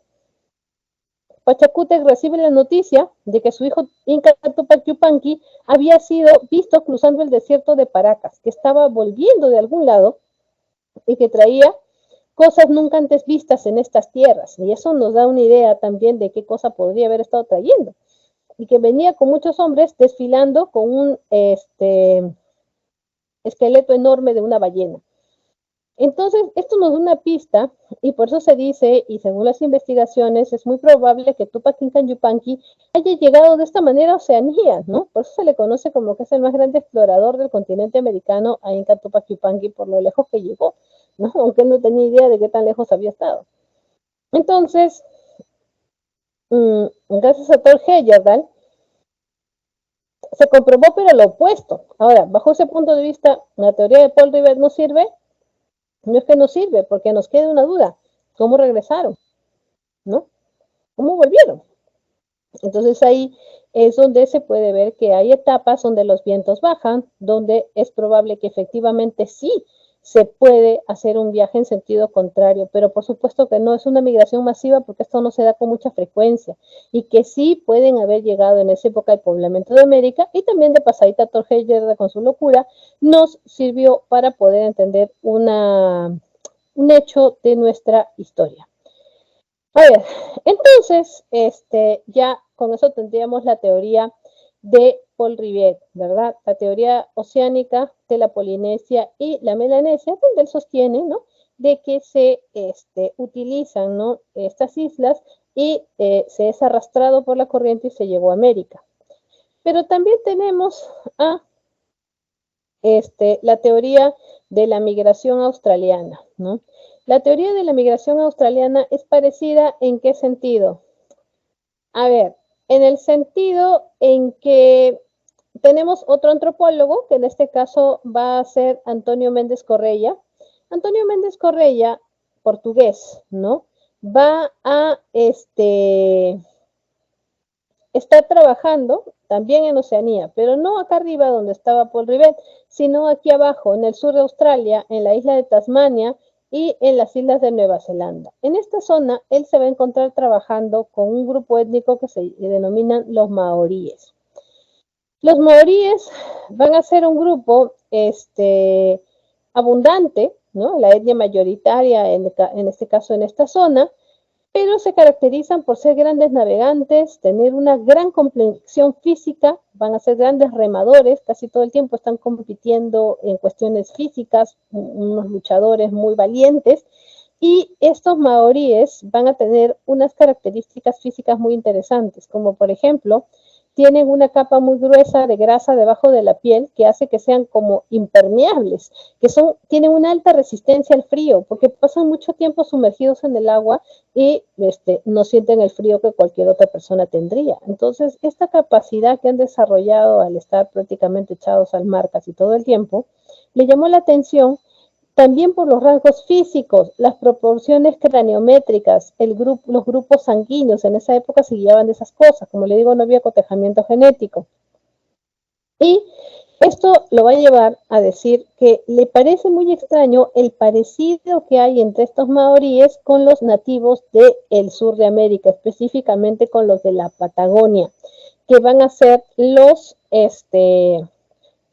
Pachacútec recibe la noticia de que su hijo Inca Tupac Yupanqui había sido visto cruzando el desierto de Paracas, que estaba volviendo de algún lado y que traía cosas nunca antes vistas en estas tierras. Y eso nos da una idea también de qué cosa podría haber estado trayendo. Y que venía con muchos hombres desfilando con un esqueleto enorme de una ballena. Entonces, esto nos da una pista, y por eso se dice, y según las investigaciones, es muy probable que Tupac Inca Yupanqui haya llegado de esta manera a Oceanía, ¿no? Por eso se le conoce como que es el más grande explorador del continente americano a Inca Tupac Yupanqui, por lo lejos que llegó, ¿no? Aunque él no tenía idea de qué tan lejos había estado. Entonces, gracias a Thor Heyerdahl, se comprobó, pero lo opuesto. Ahora, bajo ese punto de vista, la teoría de Paul Rivet no sirve. No es que no sirve, porque nos queda una duda. ¿Cómo regresaron? ¿No? ¿Cómo volvieron? Entonces ahí es donde se puede ver que hay etapas donde los vientos bajan, donde es probable que efectivamente sí se puede hacer un viaje en sentido contrario, pero por supuesto que no es una migración masiva porque esto no se da con mucha frecuencia y que sí pueden haber llegado en esa época el poblamiento de América y también de pasadita Thor Heyerdahl con su locura nos sirvió para poder entender un hecho de nuestra historia. A ver, entonces, ya con eso tendríamos la teoría de Paul Rivet, ¿verdad? La teoría oceánica de la Polinesia y la Melanesia, donde él sostiene, ¿no? De que se utilizan, ¿no? Estas islas y se es arrastrado por la corriente y se llevó a América. Pero también tenemos a la teoría de la migración australiana, ¿no? La teoría de la migración australiana es parecida ¿en qué sentido? A ver, en el sentido en que tenemos otro antropólogo, que en este caso va a ser Antonio Méndez Correia. Antonio Méndez Correia, portugués, ¿no? va a estar trabajando también en Oceanía, pero no acá arriba donde estaba Paul Rivet, sino aquí abajo, en el sur de Australia, en la isla de Tasmania y en las islas de Nueva Zelanda. En esta zona, él se va a encontrar trabajando con un grupo étnico que se denominan los maoríes. Los maoríes van a ser un grupo abundante, ¿no? La etnia mayoritaria, en este caso, en esta zona, pero se caracterizan por ser grandes navegantes, tener una gran complexión física, van a ser grandes remadores, casi todo el tiempo están compitiendo en cuestiones físicas, unos luchadores muy valientes, y estos maoríes van a tener unas características físicas muy interesantes, como por ejemplo, tienen una capa muy gruesa de grasa debajo de la piel que hace que sean como impermeables, tienen una alta resistencia al frío, porque pasan mucho tiempo sumergidos en el agua y no sienten el frío que cualquier otra persona tendría. Entonces, esta capacidad que han desarrollado al estar prácticamente echados al mar casi todo el tiempo, le llamó la atención también por los rasgos físicos, las proporciones craniométricas, los grupos sanguíneos, en esa época se guiaban de esas cosas, como le digo, no había cotejamiento genético. Y esto lo va a llevar a decir que le parece muy extraño el parecido que hay entre estos maoríes con los nativos del sur de América, específicamente con los de la Patagonia, que van a ser los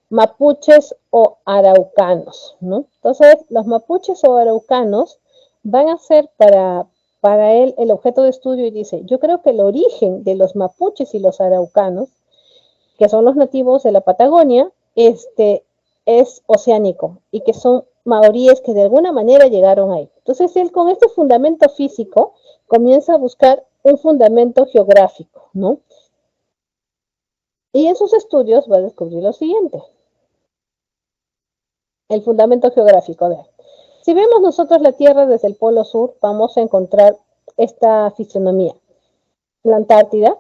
mapuches o araucanos, ¿no? Entonces, los mapuches o araucanos van a ser para él el objeto de estudio y dice, yo creo que el origen de los mapuches y los araucanos, que son los nativos de la Patagonia, es oceánico y que son maoríes que de alguna manera llegaron ahí. Entonces, él con este fundamento físico comienza a buscar un fundamento geográfico, ¿no? Y en sus estudios va a descubrir lo siguiente. El fundamento geográfico. A ver, si vemos nosotros la Tierra desde el polo sur, vamos a encontrar esta fisonomía. La Antártida,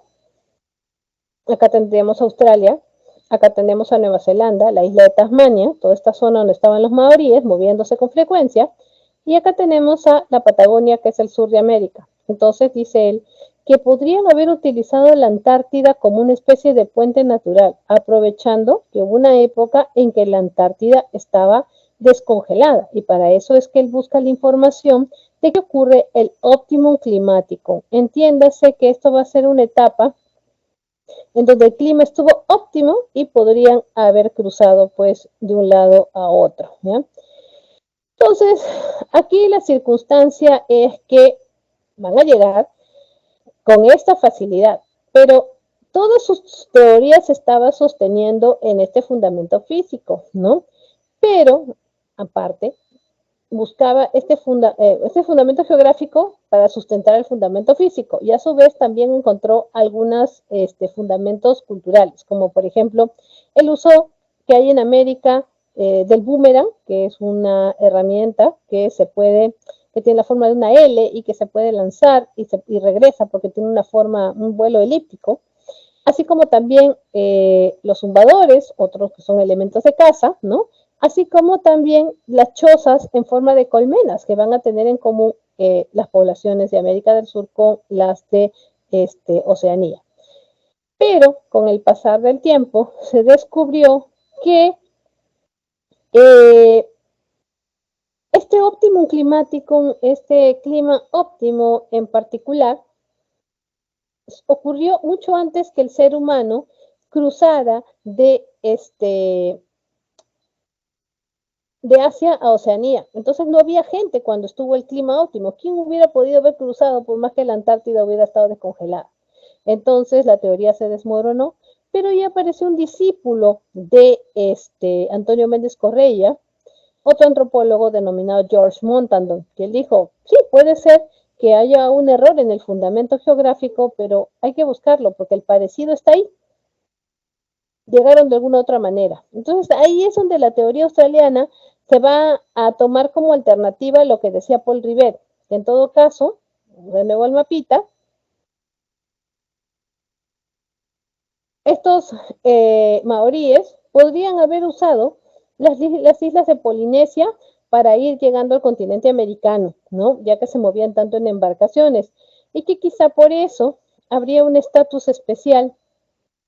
acá tendríamos Australia, acá tenemos a Nueva Zelanda, la isla de Tasmania, toda esta zona donde estaban los maoríes moviéndose con frecuencia, y acá tenemos a la Patagonia, que es el sur de América. Entonces dice él que podrían haber utilizado la Antártida como una especie de puente natural, aprovechando que hubo una época en que la Antártida estaba descongelada, y para eso es que él busca la información de que ocurre el óptimo climático. Entiéndase que esto va a ser una etapa en donde el clima estuvo óptimo y podrían haber cruzado pues de un lado a otro, ¿ya? Entonces, aquí la circunstancia es que van a llegar con esta facilidad, pero todas sus teorías estaban sosteniendo en este fundamento físico, ¿no? Pero, aparte, buscaba este fundamento geográfico para sustentar el fundamento físico y a su vez también encontró algunos fundamentos culturales, como por ejemplo el uso que hay en América del boomerang, que es una herramienta que tiene la forma de una L y que se puede lanzar y regresa porque tiene un vuelo elíptico, así como también los zumbadores, otros que son elementos de caza, ¿no? Así como también las chozas en forma de colmenas que van a tener en común las poblaciones de América del Sur con las de Oceanía. Pero con el pasar del tiempo se descubrió que este óptimo climático, este clima óptimo en particular, ocurrió mucho antes que el ser humano cruzara de Asia a Oceanía. Entonces no había gente cuando estuvo el clima óptimo. ¿Quién hubiera podido haber cruzado por más que la Antártida hubiera estado descongelada? Entonces la teoría se desmoronó, pero ya apareció un discípulo de Antonio Méndez Correia, otro antropólogo denominado George Montandon, que él dijo, sí, puede ser que haya un error en el fundamento geográfico, pero hay que buscarlo porque el parecido está ahí. Llegaron de alguna otra manera. Entonces ahí es donde la teoría australiana se va a tomar como alternativa lo que decía Paul Rivet, que en todo caso, de nuevo el mapita, estos maoríes podrían haber usado las islas de Polinesia para ir llegando al continente americano, ¿no? Ya que se movían tanto en embarcaciones, y que quizá por eso habría un estatus especial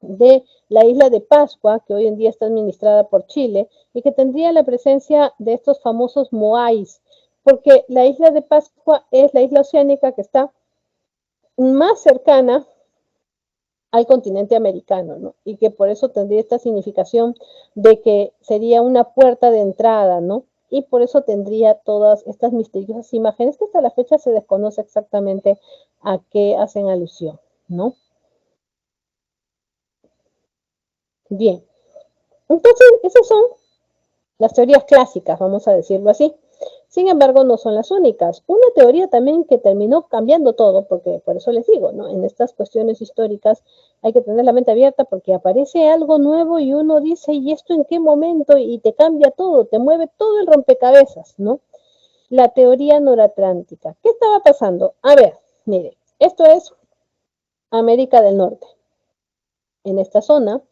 de la isla de Pascua, que hoy en día está administrada por Chile, y que tendría la presencia de estos famosos moais, porque la isla de Pascua es la isla oceánica que está más cercana al continente americano, ¿no? Y que por eso tendría esta significación de que sería una puerta de entrada, ¿no? Y por eso tendría todas estas misteriosas imágenes que hasta la fecha se desconoce exactamente a qué hacen alusión, ¿no? Bien, entonces esas son las teorías clásicas, vamos a decirlo así. Sin embargo, no son las únicas. Una teoría también que terminó cambiando todo, porque por eso les digo, ¿no? En estas cuestiones históricas hay que tener la mente abierta porque aparece algo nuevo y uno dice, ¿y esto en qué momento? Y te cambia todo, te mueve todo el rompecabezas, ¿no? La teoría noratlántica. ¿Qué estaba pasando? A ver, mire, esto es América del Norte. En esta zona,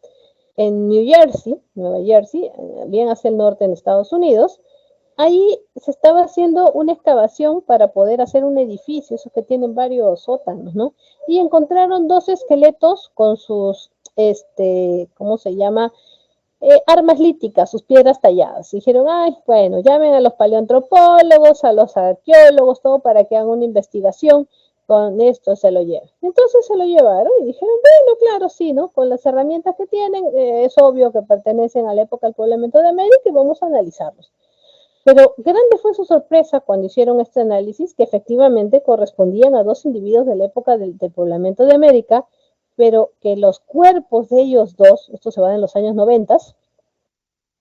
en New Jersey, Nueva Jersey, bien hacia el norte en Estados Unidos, ahí se estaba haciendo una excavación para poder hacer un edificio, esos que tienen varios sótanos, ¿no? Y encontraron dos esqueletos con sus, ¿cómo se llama? Armas líticas, sus piedras talladas. Dijeron, ay, bueno, llamen a los paleoantropólogos, a los arqueólogos, todo para que hagan una investigación. Con esto se lo llevan. Entonces se lo llevaron y dijeron, bueno, claro, sí, ¿no? Con las herramientas que tienen, es obvio que pertenecen a la época del poblamiento de América y vamos a analizarlos. Pero grande fue su sorpresa cuando hicieron este análisis, que efectivamente correspondían a dos individuos de la época del poblamiento de América, pero que los cuerpos de ellos dos, esto se va en los años 90,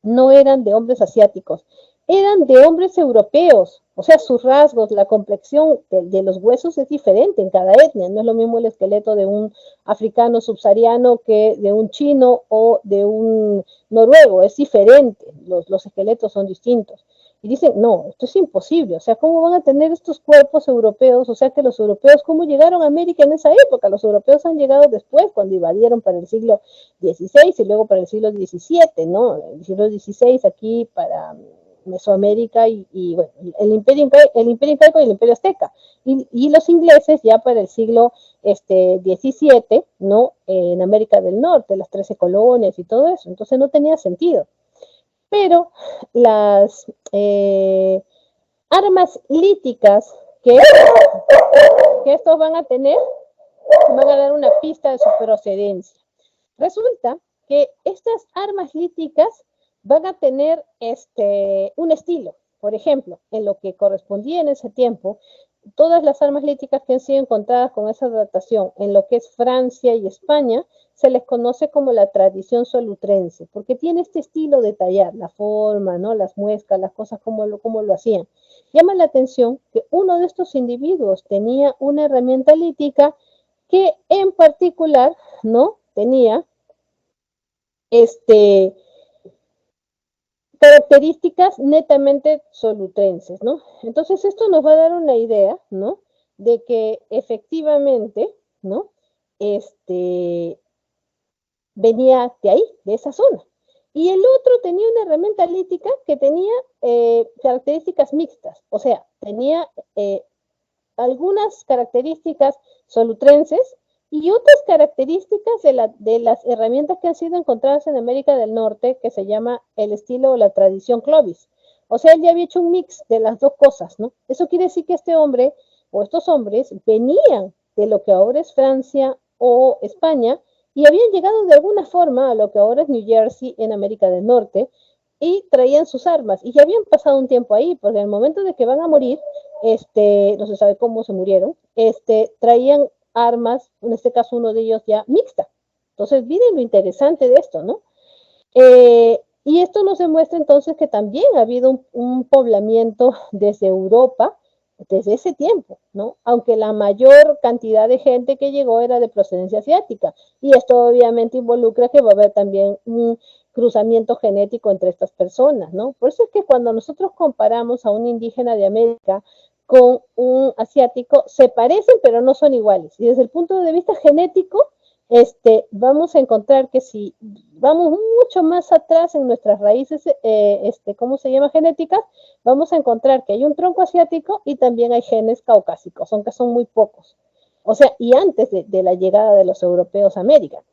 no eran de hombres asiáticos, eran de hombres europeos. O sea, sus rasgos, la complexión de los huesos es diferente en cada etnia. No es lo mismo el esqueleto de un africano subsahariano que de un chino o de un noruego. Es diferente. Los esqueletos son distintos. Y dicen, no, esto es imposible. O sea, ¿cómo van a tener estos cuerpos europeos? O sea, que los europeos, ¿cómo llegaron a América en esa época? Los europeos han llegado después, cuando invadieron para el siglo XVI y luego para el siglo XVII, ¿no? El siglo XVI aquí para Mesoamérica y bueno, el imperio incaico y el imperio azteca. Y los ingleses ya para el siglo XVII, ¿no? En América del Norte, las 13 colonias y todo eso. Entonces no tenía sentido. Pero las armas líticas que estos van a tener van a dar una pista de su procedencia. Resulta que estas armas líticas van a tener un estilo. Por ejemplo, en lo que correspondía en ese tiempo, todas las armas líticas que han sido encontradas con esa datación en lo que es Francia y España, se les conoce como la tradición solutrense, porque tiene este estilo de tallar, la forma, ¿no? Las muescas, las cosas como lo hacían. Llama la atención que uno de estos individuos tenía una herramienta lítica que en particular, ¿no? Tenía características netamente solutrenses, ¿no? Entonces esto nos va a dar una idea, ¿no? De que efectivamente, ¿no? Venía de ahí, de esa zona. Y el otro tenía una herramienta lítica que tenía características mixtas, o sea, tenía algunas características solutrenses y otras características de las herramientas que han sido encontradas en América del Norte, que se llama el estilo o la tradición Clovis. O sea, él ya había hecho un mix de las dos cosas, ¿no? Eso quiere decir que este hombre o estos hombres venían de lo que ahora es Francia o España y habían llegado de alguna forma a lo que ahora es New Jersey en América del Norte y traían sus armas y ya habían pasado un tiempo ahí, porque en el momento de que van a morir, no se sabe cómo se murieron, traían armas, en este caso uno de ellos ya mixta. Entonces, miren lo interesante de esto, ¿no? Y esto nos demuestra entonces que también ha habido un poblamiento desde Europa desde ese tiempo, ¿no? Aunque la mayor cantidad de gente que llegó era de procedencia asiática. Y esto obviamente involucra que va a haber también un cruzamiento genético entre estas personas, ¿no? Por eso es que cuando nosotros comparamos a un indígena de América con un asiático, se parecen pero no son iguales. Y desde el punto de vista genético, vamos a encontrar que si vamos mucho más atrás en nuestras raíces, ¿cómo se llama? Genéticas, vamos a encontrar que hay un tronco asiático y también hay genes caucásicos, aunque son muy pocos. O sea, y antes de la llegada de los europeos a América.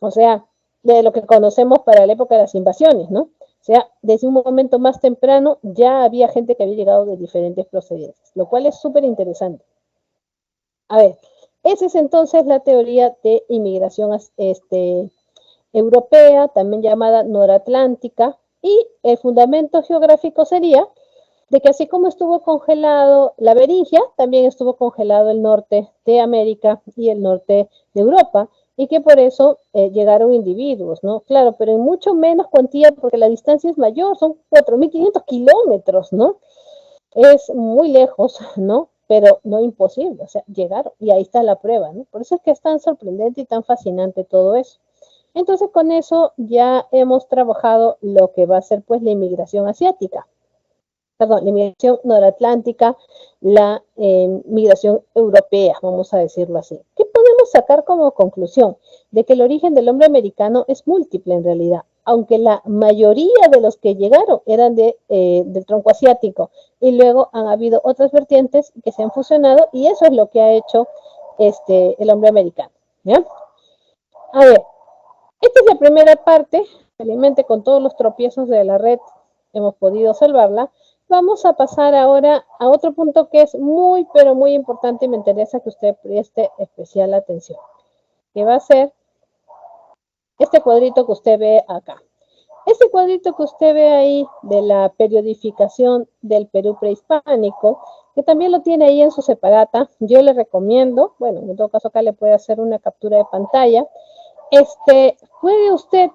O sea, de lo que conocemos para la época de las invasiones, ¿no? O sea, desde un momento más temprano ya había gente que había llegado de diferentes procedencias, lo cual es súper interesante. A ver, esa es entonces la teoría de inmigración europea, también llamada noratlántica, y el fundamento geográfico sería de que así como estuvo congelado la Beringia, también estuvo congelado el norte de América y el norte de Europa, y que por eso llegaron individuos, ¿no? Claro, pero en mucho menos cuantía porque la distancia es mayor, son 4.500 kilómetros, ¿no? Es muy lejos, ¿no? Pero no imposible, o sea, llegaron, y ahí está la prueba, ¿no? Por eso es que es tan sorprendente y tan fascinante todo eso. Entonces, con eso ya hemos trabajado lo que va a ser, pues, la inmigración asiática. Perdón, la inmigración noratlántica, la migración europea, vamos a decirlo así. ¿Qué podemos sacar como conclusión? De que el origen del hombre americano es múltiple en realidad, aunque la mayoría de los que llegaron eran del tronco asiático, y luego han habido otras vertientes que se han fusionado, y eso es lo que ha hecho el hombre americano. ¿Ya? A ver, esta es la primera parte, felizmente con todos los tropiezos de la red hemos podido salvarla. Vamos a pasar ahora a otro punto que es muy, pero muy importante y me interesa que usted preste especial atención, que va a ser este cuadrito que usted ve acá. Este cuadrito que usted ve ahí de la periodificación del Perú prehispánico, que también lo tiene ahí en su separata, yo le recomiendo, bueno, en todo caso acá le puede hacer una captura de pantalla, puede usted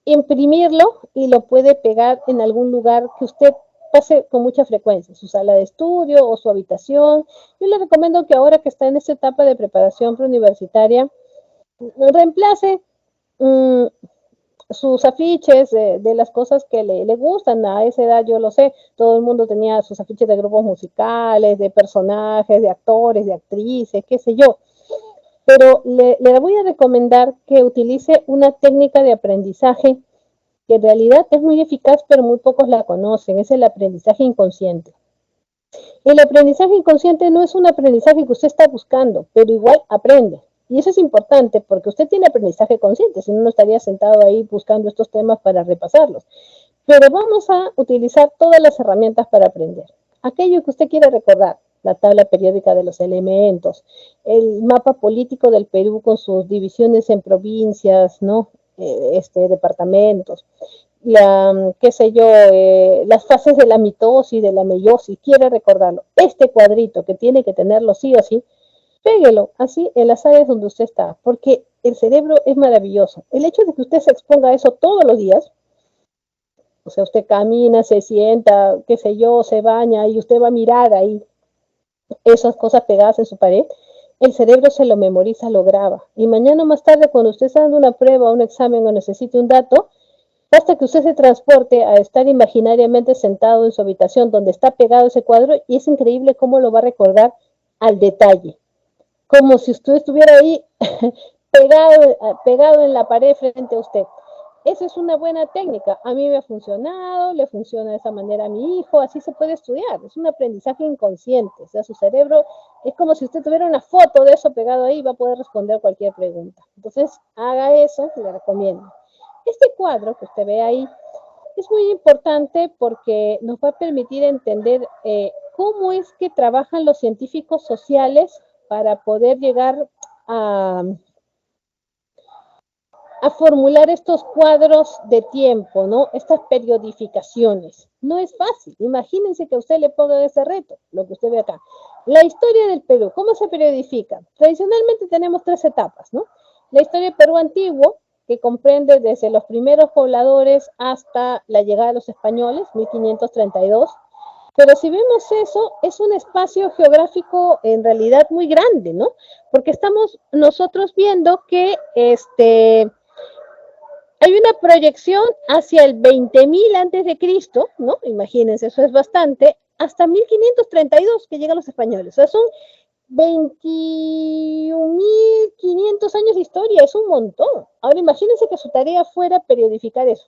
imprimirlo y lo puede pegar en algún lugar que usted pase con mucha frecuencia, su sala de estudio o su habitación. Yo le recomiendo que ahora que está en esta etapa de preparación preuniversitaria, reemplace sus afiches de las cosas que le gustan. A esa edad, yo lo sé, todo el mundo tenía sus afiches de grupos musicales, de personajes, de actores, de actrices, qué sé yo. Pero le voy a recomendar que utilice una técnica de aprendizaje que en realidad es muy eficaz, pero muy pocos la conocen, es el aprendizaje inconsciente. El aprendizaje inconsciente no es un aprendizaje que usted está buscando, pero igual aprende. Y eso es importante porque usted tiene aprendizaje consciente, si no, no estaría sentado ahí buscando estos temas para repasarlos. Pero vamos a utilizar todas las herramientas para aprender. Aquello que usted quiere recordar, la tabla periódica de los elementos, el mapa político del Perú con sus divisiones en provincias, ¿no? Departamentos, qué sé yo, las fases de la mitosis, de la meiosis, quiere recordarlo. Este cuadrito que tiene que tenerlo sí o sí, péguelo así en las áreas donde usted está, porque el cerebro es maravilloso. El hecho de que usted se exponga a eso todos los días, o sea, usted camina, se sienta, qué sé yo, se baña y usted va a mirar ahí esas cosas pegadas en su pared, el cerebro se lo memoriza, lo graba. Y mañana más tarde, cuando usted está dando una prueba, un examen o necesite un dato, basta que usted se transporte a estar imaginariamente sentado en su habitación donde está pegado ese cuadro y es increíble cómo lo va a recordar al detalle. Como si usted estuviera ahí pegado en la pared frente a usted. Esa es una buena técnica. A mí me ha funcionado, le funciona de esa manera a mi hijo, así se puede estudiar. Es un aprendizaje inconsciente. O sea, su cerebro es como si usted tuviera una foto de eso pegado ahí y va a poder responder cualquier pregunta. Entonces, haga eso, le recomiendo. Este cuadro que usted ve ahí es muy importante porque nos va a permitir entender cómo es que trabajan los científicos sociales para poder llegar a formular estos cuadros de tiempo, ¿no? Estas periodificaciones. No es fácil. Imagínense que a usted le pongan ese reto, lo que usted ve acá. La historia del Perú, ¿cómo se periodifica? Tradicionalmente tenemos 3 etapas, ¿no? La historia del Perú antiguo, que comprende desde los primeros pobladores hasta la llegada de los españoles, 1532. Pero si vemos eso, es un espacio geográfico en realidad muy grande, ¿no? Porque estamos nosotros viendo que hay una proyección hacia el 20.000 antes de Cristo, ¿no? Imagínense, eso es bastante, hasta 1532 que llegan los españoles. O sea, son 21.500 años de historia, es un montón. Ahora imagínense que su tarea fuera periodificar eso.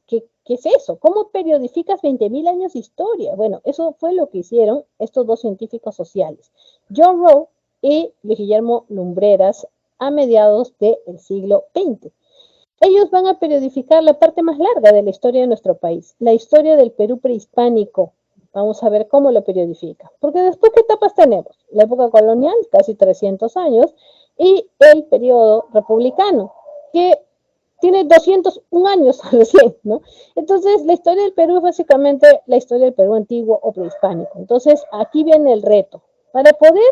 ¿Qué es eso? ¿Cómo periodificas 20.000 años de historia? Bueno, eso fue lo que hicieron estos dos científicos sociales, John Rowe y Luis Guillermo Lumbreras, a mediados del siglo XX. Ellos van a periodificar la parte más larga de la historia de nuestro país, la historia del Perú prehispánico. Vamos a ver cómo lo periodifica. Porque después, ¿qué etapas tenemos? La época colonial, casi 300 años, y el periodo republicano, que tiene 201 años recién, ¿no? Entonces, la historia del Perú es básicamente la historia del Perú antiguo o prehispánico. Entonces, aquí viene el reto. Para poder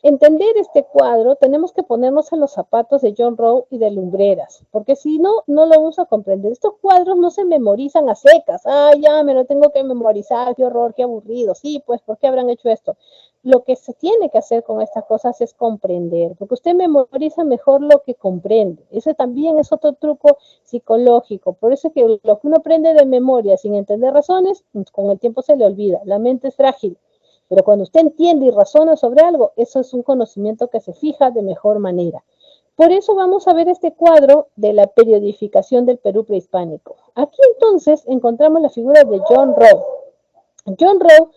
entender este cuadro, tenemos que ponernos en los zapatos de John Rowe y de Lumbreras, porque si no, no lo vamos a comprender. Estos cuadros no se memorizan a secas. Ya me lo tengo que memorizar, qué horror, qué aburrido. Sí, pues, ¿por qué habrán hecho esto? Lo que se tiene que hacer con estas cosas es comprender, porque usted memoriza mejor lo que comprende. Ese también es otro truco psicológico. Por eso es que lo que uno aprende de memoria sin entender razones, con el tiempo se le olvida. La mente es frágil. Pero cuando usted entiende y razona sobre algo, eso es un conocimiento que se fija de mejor manera. Por eso vamos a ver este cuadro de la periodificación del Perú prehispánico. Aquí entonces encontramos la figura de John Rowe. John Rowe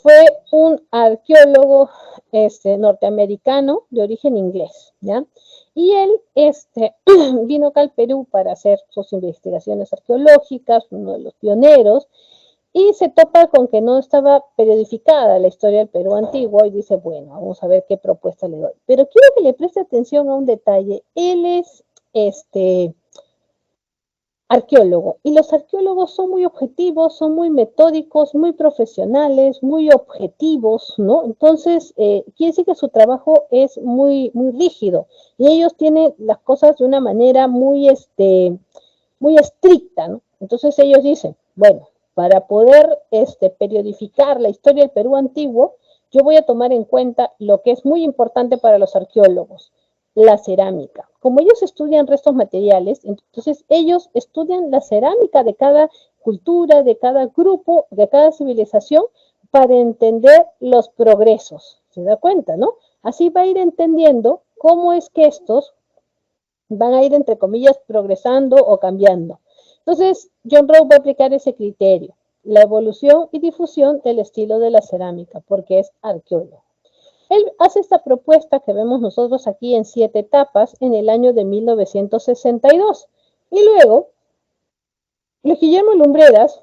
fue un arqueólogo norteamericano de origen inglés, ¿ya? Y él vino acá al Perú para hacer sus investigaciones arqueológicas, uno de los pioneros, y se topa con que no estaba periodificada la historia del Perú antiguo y dice, bueno, vamos a ver qué propuesta le doy. Pero quiero que le preste atención a un detalle. Él es arqueólogo y los arqueólogos son muy objetivos, son muy metódicos, muy profesionales, muy objetivos, ¿no? Entonces, quiere decir que su trabajo es muy, muy rígido y ellos tienen las cosas de una manera muy, muy estricta, ¿no? Entonces ellos dicen, bueno, para poder periodificar la historia del Perú antiguo, yo voy a tomar en cuenta lo que es muy importante para los arqueólogos, la cerámica. Como ellos estudian restos materiales, entonces ellos estudian la cerámica de cada cultura, de cada grupo, de cada civilización, para entender los progresos. ¿Se da cuenta, no? Así va a ir entendiendo cómo es que estos van a ir, entre comillas, progresando o cambiando. Entonces, John Rowe va a aplicar ese criterio, la evolución y difusión del estilo de la cerámica, porque es arqueólogo. Él hace esta propuesta que vemos nosotros aquí en 7 etapas en el año de 1962. Y luego, Luis Guillermo Lumbreras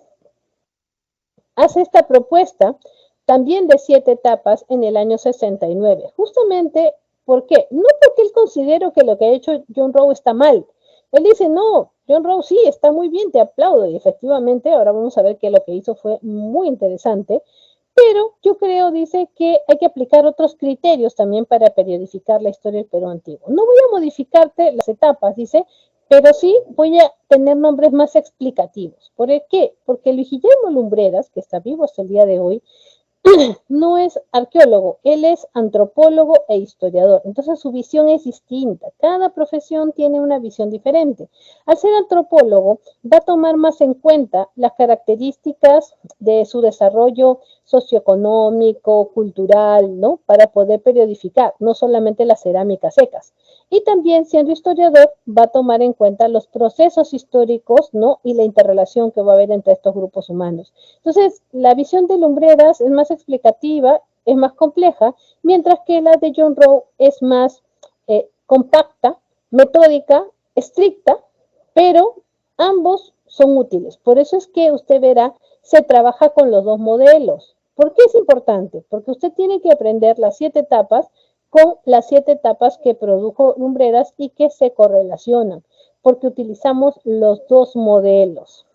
hace esta propuesta también de 7 etapas en el año 69. Justamente, ¿por qué? No porque él considera que lo que ha hecho John Rowe está mal. Él dice, no, John Rowe sí, está muy bien, te aplaudo. Y efectivamente, ahora vamos a ver que lo que hizo fue muy interesante. Pero yo creo, dice, que hay que aplicar otros criterios también para periodificar la historia del Perú antiguo. No voy a modificarte las etapas, dice, pero sí voy a tener nombres más explicativos. ¿Por qué? Porque Luis Guillermo Lumbreras, que está vivo hasta el día de hoy, no es arqueólogo, él es antropólogo e historiador. Entonces su visión es distinta. Cada profesión tiene una visión diferente. Al ser antropólogo, va a tomar más en cuenta las características de su desarrollo socioeconómico, cultural, ¿no? Para poder periodificar, no solamente las cerámicas secas. Y también, siendo historiador, va a tomar en cuenta los procesos históricos, ¿no? Y la interrelación que va a haber entre estos grupos humanos. Entonces, la visión de Lumbreras es más explicativa, es más compleja, mientras que la de John Rowe es más compacta, metódica, estricta, pero ambos son útiles. Por eso es que usted verá, se trabaja con los dos modelos. ¿Por qué es importante? Porque usted tiene que aprender las 7 etapas con las 7 etapas que produjo Lumbreras y que se correlacionan, porque utilizamos los dos modelos.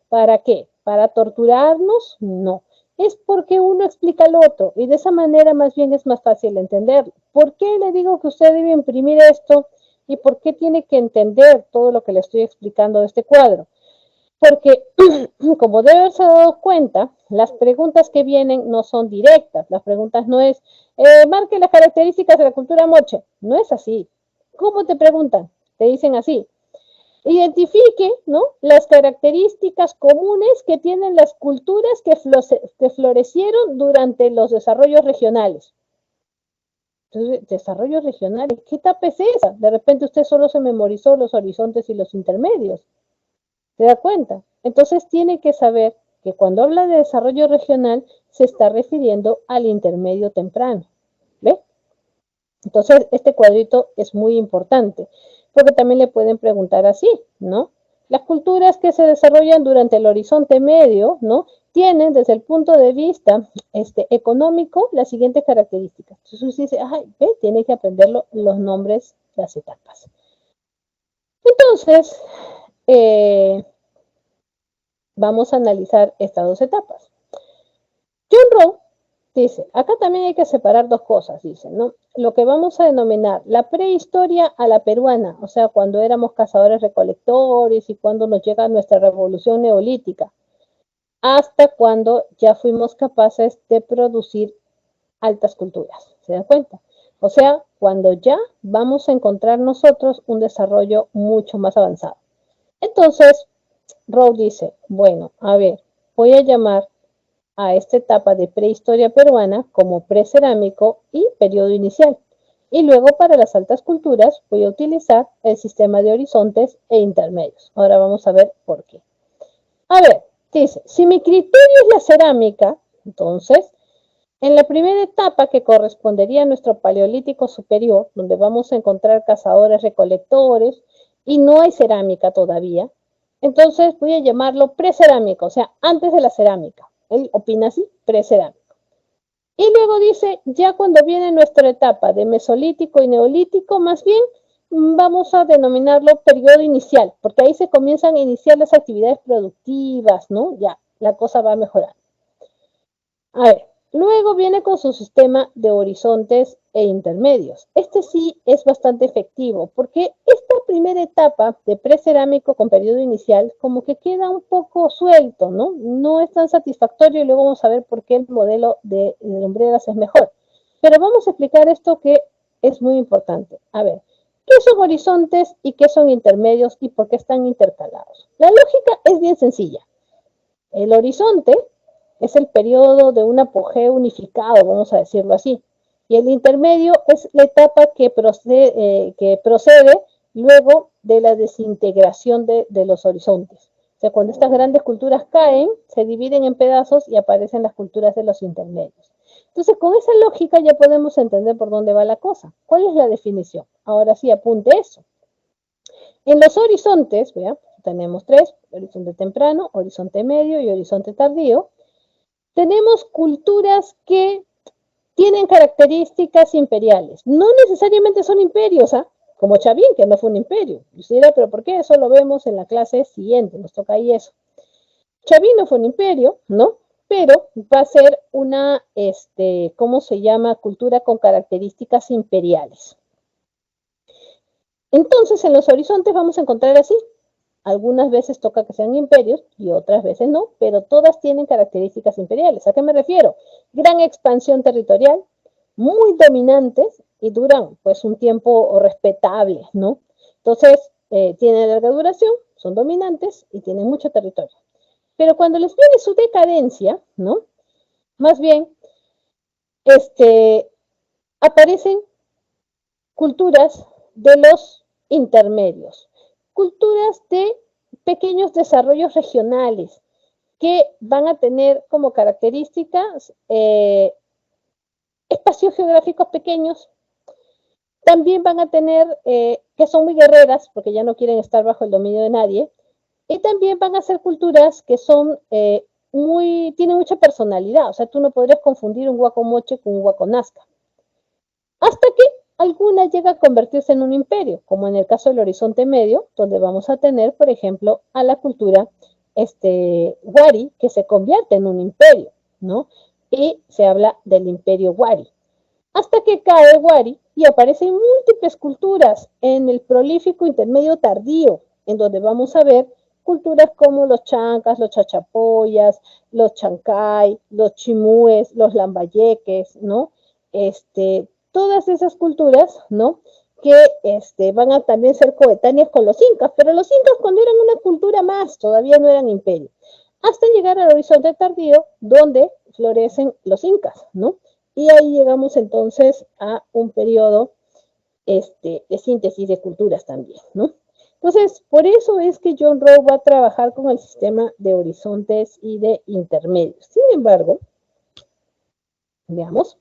¿Para qué? ¿Para torturarnos? No. Es porque uno explica al otro y de esa manera más bien es más fácil entenderlo. ¿Por qué le digo que usted debe imprimir esto y por qué tiene que entender todo lo que le estoy explicando de este cuadro? Porque, como debe haberse dado cuenta, las preguntas que vienen no son directas. Las preguntas no es, marque las características de la cultura moche. No es así. ¿Cómo te preguntan? Te dicen así. Identifique, ¿no?, las características comunes que tienen las culturas que florecieron durante los desarrollos regionales. Entonces, desarrollo regional, ¿qué etapa es esa? De repente usted solo se memorizó los horizontes y los intermedios. ¿Se da cuenta? Entonces tiene que saber que cuando habla de desarrollo regional se está refiriendo al intermedio temprano. ¿Ve? Entonces este cuadrito es muy importante, porque también le pueden preguntar así, ¿no? Las culturas que se desarrollan durante el horizonte medio, ¿no? Tienen desde el punto de vista económico las siguientes características. Entonces usted dice, ay, ve, tiene que aprender los nombres de las etapas. Entonces, vamos a analizar estas dos etapas. John Rowe dice, acá también hay que separar dos cosas, dice, ¿no? Lo que vamos a denominar la prehistoria a la peruana, o sea, cuando éramos cazadores recolectores y cuando nos llega nuestra revolución neolítica, hasta cuando ya fuimos capaces de producir altas culturas, ¿se dan cuenta? O sea, cuando ya vamos a encontrar nosotros un desarrollo mucho más avanzado. Entonces, Rowe dice, bueno, a ver, voy a llamar a esta etapa de prehistoria peruana como precerámico y periodo inicial. Y luego para las altas culturas voy a utilizar el sistema de horizontes e intermedios. Ahora vamos a ver por qué. A ver, dice, si mi criterio es la cerámica, entonces, en la primera etapa que correspondería a nuestro paleolítico superior, donde vamos a encontrar cazadores recolectores y no hay cerámica todavía, entonces voy a llamarlo precerámico, o sea, antes de la cerámica. Él opina así, precerámico. Y luego dice, ya cuando viene nuestra etapa de mesolítico y neolítico, más bien vamos a denominarlo periodo inicial, porque ahí se comienzan a iniciar las actividades productivas, ¿no? Ya, la cosa va a mejorar. A ver, luego viene con su sistema de horizontes e intermedios. Este sí es bastante efectivo, porque esta primera etapa de precerámico con periodo inicial como que queda un poco suelto, ¿no? No es tan satisfactorio y luego vamos a ver por qué el modelo de lumbreras es mejor. Pero vamos a explicar esto que es muy importante. A ver, ¿qué son horizontes y qué son intermedios y por qué están intercalados? La lógica es bien sencilla. El horizonte es el periodo de un apogeo unificado, vamos a decirlo así. Y el intermedio es la etapa que procede luego de la desintegración de los horizontes. O sea, cuando estas grandes culturas caen, se dividen en pedazos y aparecen las culturas de los intermedios. Entonces, con esa lógica ya podemos entender por dónde va la cosa. ¿Cuál es la definición? Ahora sí, apunte eso. En los horizontes, ¿vean? Tenemos tres, horizonte temprano, horizonte medio y horizonte tardío. Tenemos culturas que tienen características imperiales. No necesariamente son imperios, ¿ah? Como Chavín, que no fue un imperio. Y usted dirá, ¿pero por qué? Eso lo vemos en la clase siguiente, nos toca ahí eso. Chavín no fue un imperio, ¿no? Pero va a ser una, ¿cómo se llama? Cultura con características imperiales. Entonces, en los horizontes vamos a encontrar así. Algunas veces toca que sean imperios y otras veces no, pero todas tienen características imperiales. ¿A qué me refiero? Gran expansión territorial, muy dominantes y duran pues un tiempo respetable, ¿no? Entonces, tienen larga duración, son dominantes y tienen mucho territorio. Pero cuando les viene su decadencia, ¿no? Más bien, aparecen culturas de los intermedios, culturas de pequeños desarrollos regionales que van a tener como características espacios geográficos pequeños. También van a tener que son muy guerreras porque ya no quieren estar bajo el dominio de nadie. Y también van a ser culturas que son tienen mucha personalidad. O sea, tú no podrías confundir un Huacomoche con un Huaconazca. Hasta que alguna llega a convertirse en un imperio, como en el caso del Horizonte Medio, donde vamos a tener, por ejemplo, a la cultura Wari, que se convierte en un imperio, ¿no? Y se habla del imperio Wari. Hasta que cae Wari y aparecen múltiples culturas en el prolífico intermedio tardío, en donde vamos a ver culturas como los chancas, los chachapoyas, los chancay, los chimúes, los lambayeques, ¿no? Todas esas culturas, ¿no? Que van a también ser coetáneas con los incas, pero los incas cuando eran una cultura más, todavía no eran imperio, hasta llegar al horizonte tardío, donde florecen los incas, ¿no? Y ahí llegamos entonces a un periodo de síntesis de culturas también, ¿no? Entonces, por eso es que John Rowe va a trabajar con el sistema de horizontes y de intermedios. Sin embargo, veamos,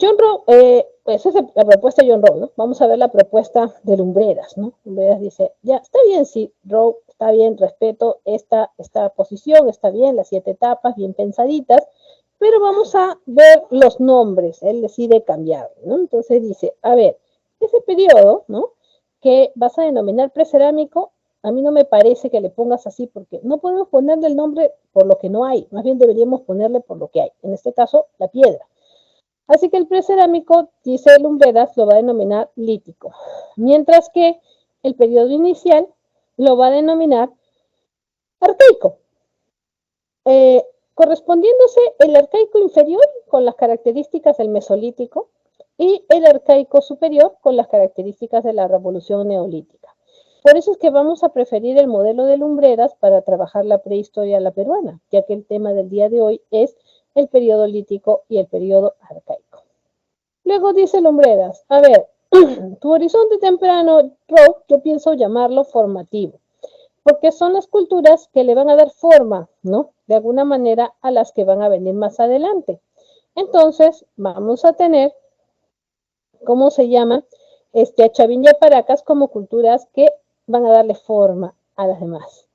John Rowe, pues esa es la propuesta de John Rowe, ¿no? Vamos a ver la propuesta de Lumbreras, ¿no? Lumbreras dice, ya, está bien, sí, Rowe, está bien, respeto esta posición, está bien, las 7 etapas, bien pensaditas, pero vamos a ver los nombres, él decide cambiar, ¿no? Entonces dice, a ver, ese periodo, ¿no? Que vas a denominar precerámico, a mí no me parece que le pongas así, porque no podemos ponerle el nombre por lo que no hay, más bien deberíamos ponerle por lo que hay, en este caso, la piedra. Así que el precerámico, dice Lumbreras, lo va a denominar lítico, mientras que el periodo inicial lo va a denominar arcaico, correspondiéndose el arcaico inferior con las características del mesolítico y el arcaico superior con las características de la revolución neolítica. Por eso es que vamos a preferir el modelo de Lumbreras para trabajar la prehistoria a la peruana, ya que el tema del día de hoy es el periodo lítico y el periodo arcaico. Luego dice Lumbreras, a ver, tu horizonte temprano, yo pienso llamarlo formativo, porque son las culturas que le van a dar forma, ¿no? De alguna manera a las que van a venir más adelante. Entonces, vamos a tener, ¿cómo se llama? A Chavín y a Paracas como culturas que van a darle forma a las demás.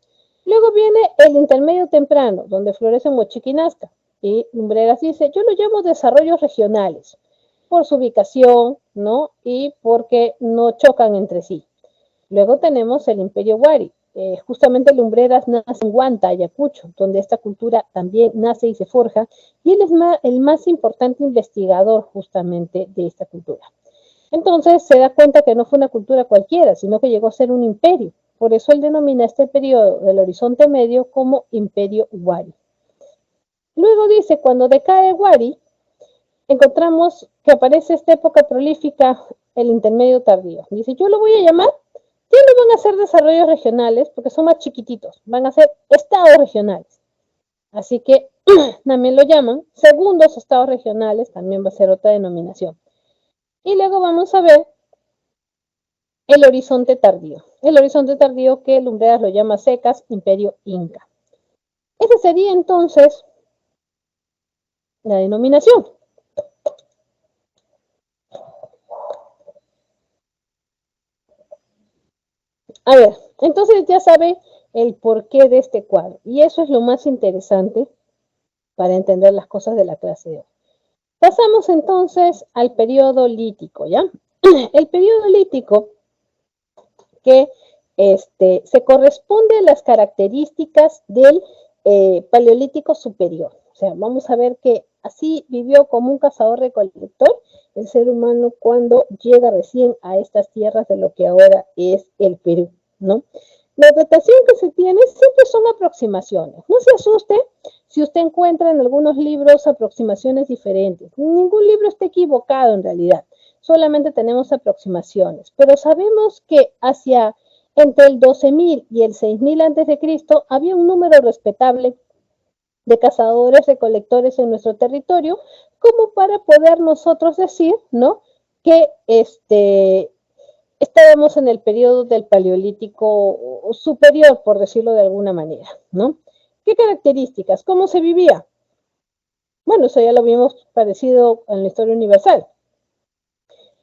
Luego viene el intermedio temprano, donde florece Mochica y Nazca. Y Lumbreras dice, yo lo llamo desarrollos regionales, por su ubicación, ¿no? Y porque no chocan entre sí. Luego tenemos el Imperio Wari. Justamente Lumbreras nace en Huanta, Ayacucho, donde esta cultura también nace y se forja, y él es el más importante investigador justamente de esta cultura. Entonces se da cuenta que no fue una cultura cualquiera, sino que llegó a ser un imperio. Por eso él denomina este periodo del Horizonte Medio como Imperio Wari. Luego dice, cuando decae Wari, encontramos que aparece esta época prolífica, el intermedio tardío. Dice, yo lo voy a llamar, ya no van a ser desarrollos regionales, porque son más chiquititos, van a ser estados regionales. Así que también lo llaman segundos estados regionales, también va a ser otra denominación. Y luego vamos a ver el horizonte tardío. El horizonte tardío que Lumbreras lo llama Secas, Imperio Inca. Esa sería entonces la denominación. A ver, entonces ya sabe el porqué de este cuadro. Y eso es lo más interesante para entender las cosas de la clase de hoy. Pasamos entonces al periodo lítico, ¿ya? El periodo lítico que se corresponde a las características del paleolítico superior. O sea, vamos a ver que así vivió como un cazador-recolector el ser humano cuando llega recién a estas tierras de lo que ahora es el Perú, ¿no? La datación que se tiene siempre son aproximaciones. No se asuste si usted encuentra en algunos libros aproximaciones diferentes. Ningún libro está equivocado en realidad. Solamente tenemos aproximaciones. Pero sabemos que hacia entre el 12.000 y el 6.000 antes de Cristo había un número respetable de cazadores recolectores en nuestro territorio, como para poder nosotros decir, ¿no? Que estábamos en el periodo del Paleolítico superior, por decirlo de alguna manera, ¿no? ¿Qué características? ¿Cómo se vivía? Bueno, eso ya lo vimos parecido en la historia universal.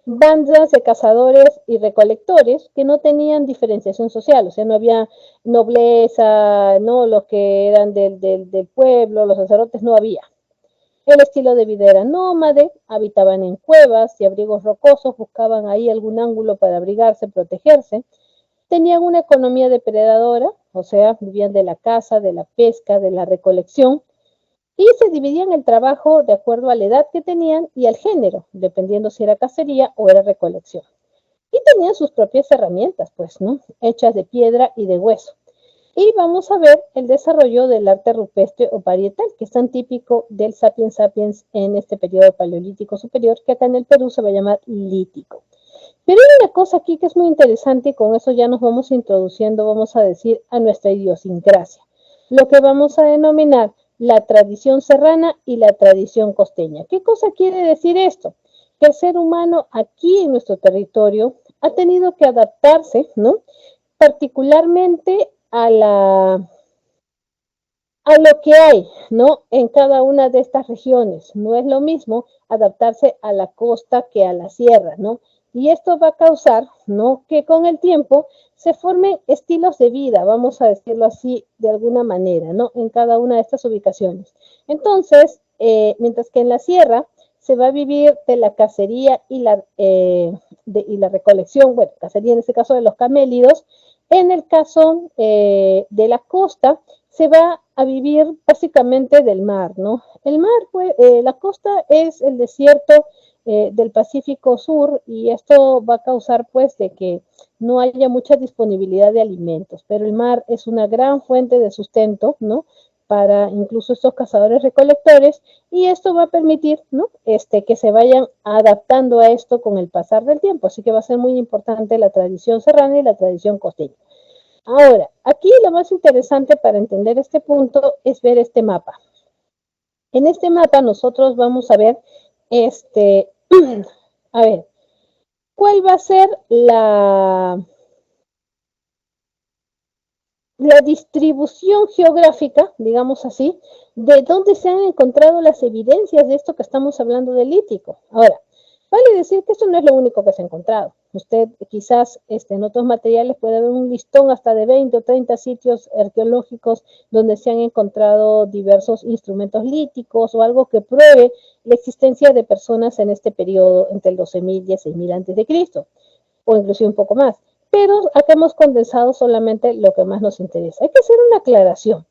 Bandas de cazadores y recolectores que no tenían diferenciación social, o sea, no había nobleza, no los que eran del pueblo, los sacerdotes, no había. El estilo de vida era nómade, habitaban en cuevas y abrigos rocosos, buscaban ahí algún ángulo para abrigarse, protegerse. Tenían una economía depredadora, o sea, vivían de la caza, de la pesca, de la recolección, y se dividían el trabajo de acuerdo a la edad que tenían y al género, dependiendo si era cacería o era recolección. Y tenían sus propias herramientas, pues, ¿no? Hechas de piedra y de hueso. Y vamos a ver el desarrollo del arte rupestre o parietal, que es tan típico del sapiens sapiens en este periodo paleolítico superior, que acá en el Perú se va a llamar lítico. Pero hay una cosa aquí que es muy interesante y con eso ya nos vamos introduciendo, vamos a decir, a nuestra idiosincrasia. Lo que vamos a denominar la tradición serrana y la tradición costeña. ¿Qué cosa quiere decir esto? Que el ser humano aquí en nuestro territorio ha tenido que adaptarse, ¿no? Particularmente a lo que hay, ¿no? En cada una de estas regiones. No es lo mismo adaptarse a la costa que a la sierra, ¿no? Y esto va a causar, ¿no? Que con el tiempo se formen estilos de vida, vamos a decirlo así de alguna manera, ¿no? En cada una de estas ubicaciones. Entonces, mientras que en la sierra se va a vivir de la cacería y la recolección, bueno, cacería en este caso de los camélidos, en el caso de la costa se va a vivir básicamente del mar, ¿no? El mar, pues, la costa es el desierto del Pacífico Sur y esto va a causar, pues, de que no haya mucha disponibilidad de alimentos, pero el mar es una gran fuente de sustento, ¿no? Para incluso estos cazadores recolectores y esto va a permitir, ¿no? Que se vayan adaptando a esto con el pasar del tiempo, así que va a ser muy importante la tradición serrana y la tradición costeña. Ahora, aquí lo más interesante para entender este punto es ver este mapa. En este mapa nosotros vamos a ver, a ver, ¿cuál va a ser la distribución geográfica, digamos así, de dónde se han encontrado las evidencias de esto que estamos hablando del lítico? Ahora, vale decir que esto no es lo único que se ha encontrado. Usted quizás en otros materiales puede haber un listón hasta de 20 o 30 sitios arqueológicos donde se han encontrado diversos instrumentos líticos o algo que pruebe la existencia de personas en este periodo entre el 12.000 y 6.000 antes de Cristo, o inclusive un poco más. Pero acá hemos condensado solamente lo que más nos interesa. Hay que hacer una aclaración.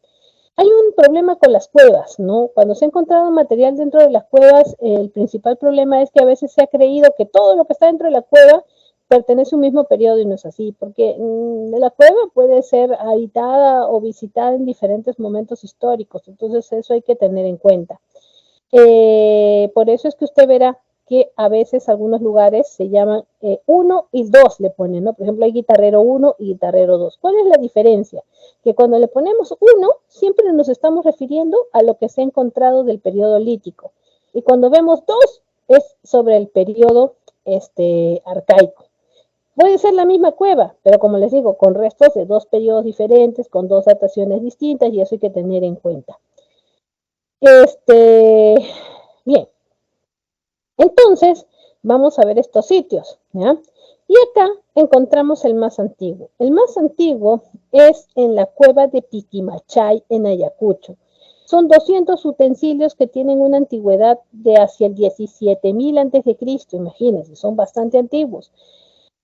Hay un problema con las cuevas, ¿no? Cuando se ha encontrado material dentro de las cuevas, el principal problema es que a veces se ha creído que todo lo que está dentro de la cueva pertenece a un mismo periodo y no es así, porque la cueva puede ser habitada o visitada en diferentes momentos históricos, entonces eso hay que tener en cuenta. Por eso es que usted verá que a veces algunos lugares se llaman 1 y 2 le ponen, ¿no? Por ejemplo, hay guitarrero 1 y guitarrero 2. ¿Cuál es la diferencia? Que cuando le ponemos 1, siempre nos estamos refiriendo a lo que se ha encontrado del periodo lítico. Y cuando vemos 2, es sobre el periodo arcaico. Puede ser la misma cueva, pero como les digo, con restos de 2 periodos diferentes, con 2 dataciones distintas, y eso hay que tener en cuenta. Bien. Entonces, vamos a ver estos sitios, ¿ya? Y acá encontramos el más antiguo. El más antiguo es en la cueva de Piquimachay, en Ayacucho. Son 200 utensilios que tienen una antigüedad de hacia el 17.000 antes de Cristo, imagínense, son bastante antiguos.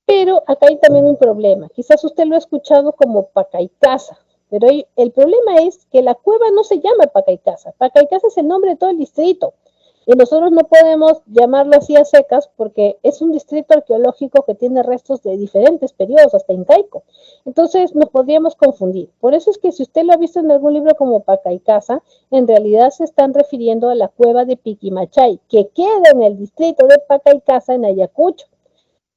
Pero acá hay también un problema. Quizás usted lo ha escuchado como Pacaicasa, pero el problema es que la cueva no se llama Pacaicasa. Pacaicasa es el nombre de todo el distrito. Y nosotros no podemos llamarlo así a secas porque es un distrito arqueológico que tiene restos de diferentes periodos, hasta incaico. Entonces nos podríamos confundir. Por eso es que si usted lo ha visto en algún libro como Pacaicasa, en realidad se están refiriendo a la cueva de Piquimachay, que queda en el distrito de Pacaicasa, en Ayacucho.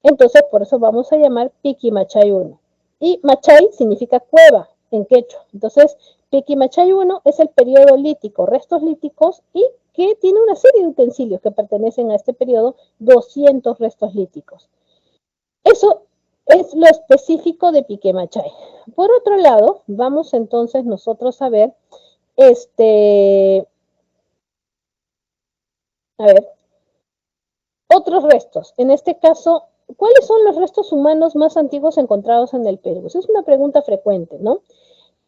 Entonces por eso vamos a llamar Piquimachay 1. Y Machay significa cueva en quechua. Entonces Piquimachay 1 es el periodo lítico, restos líticos, y que tiene una serie de utensilios que pertenecen a este periodo, 200 restos líticos. Eso es lo específico de Piquimachay. Por otro lado, vamos entonces nosotros a ver, otros restos. En este caso, ¿cuáles son los restos humanos más antiguos encontrados en el Perú? Esa es una pregunta frecuente, ¿no?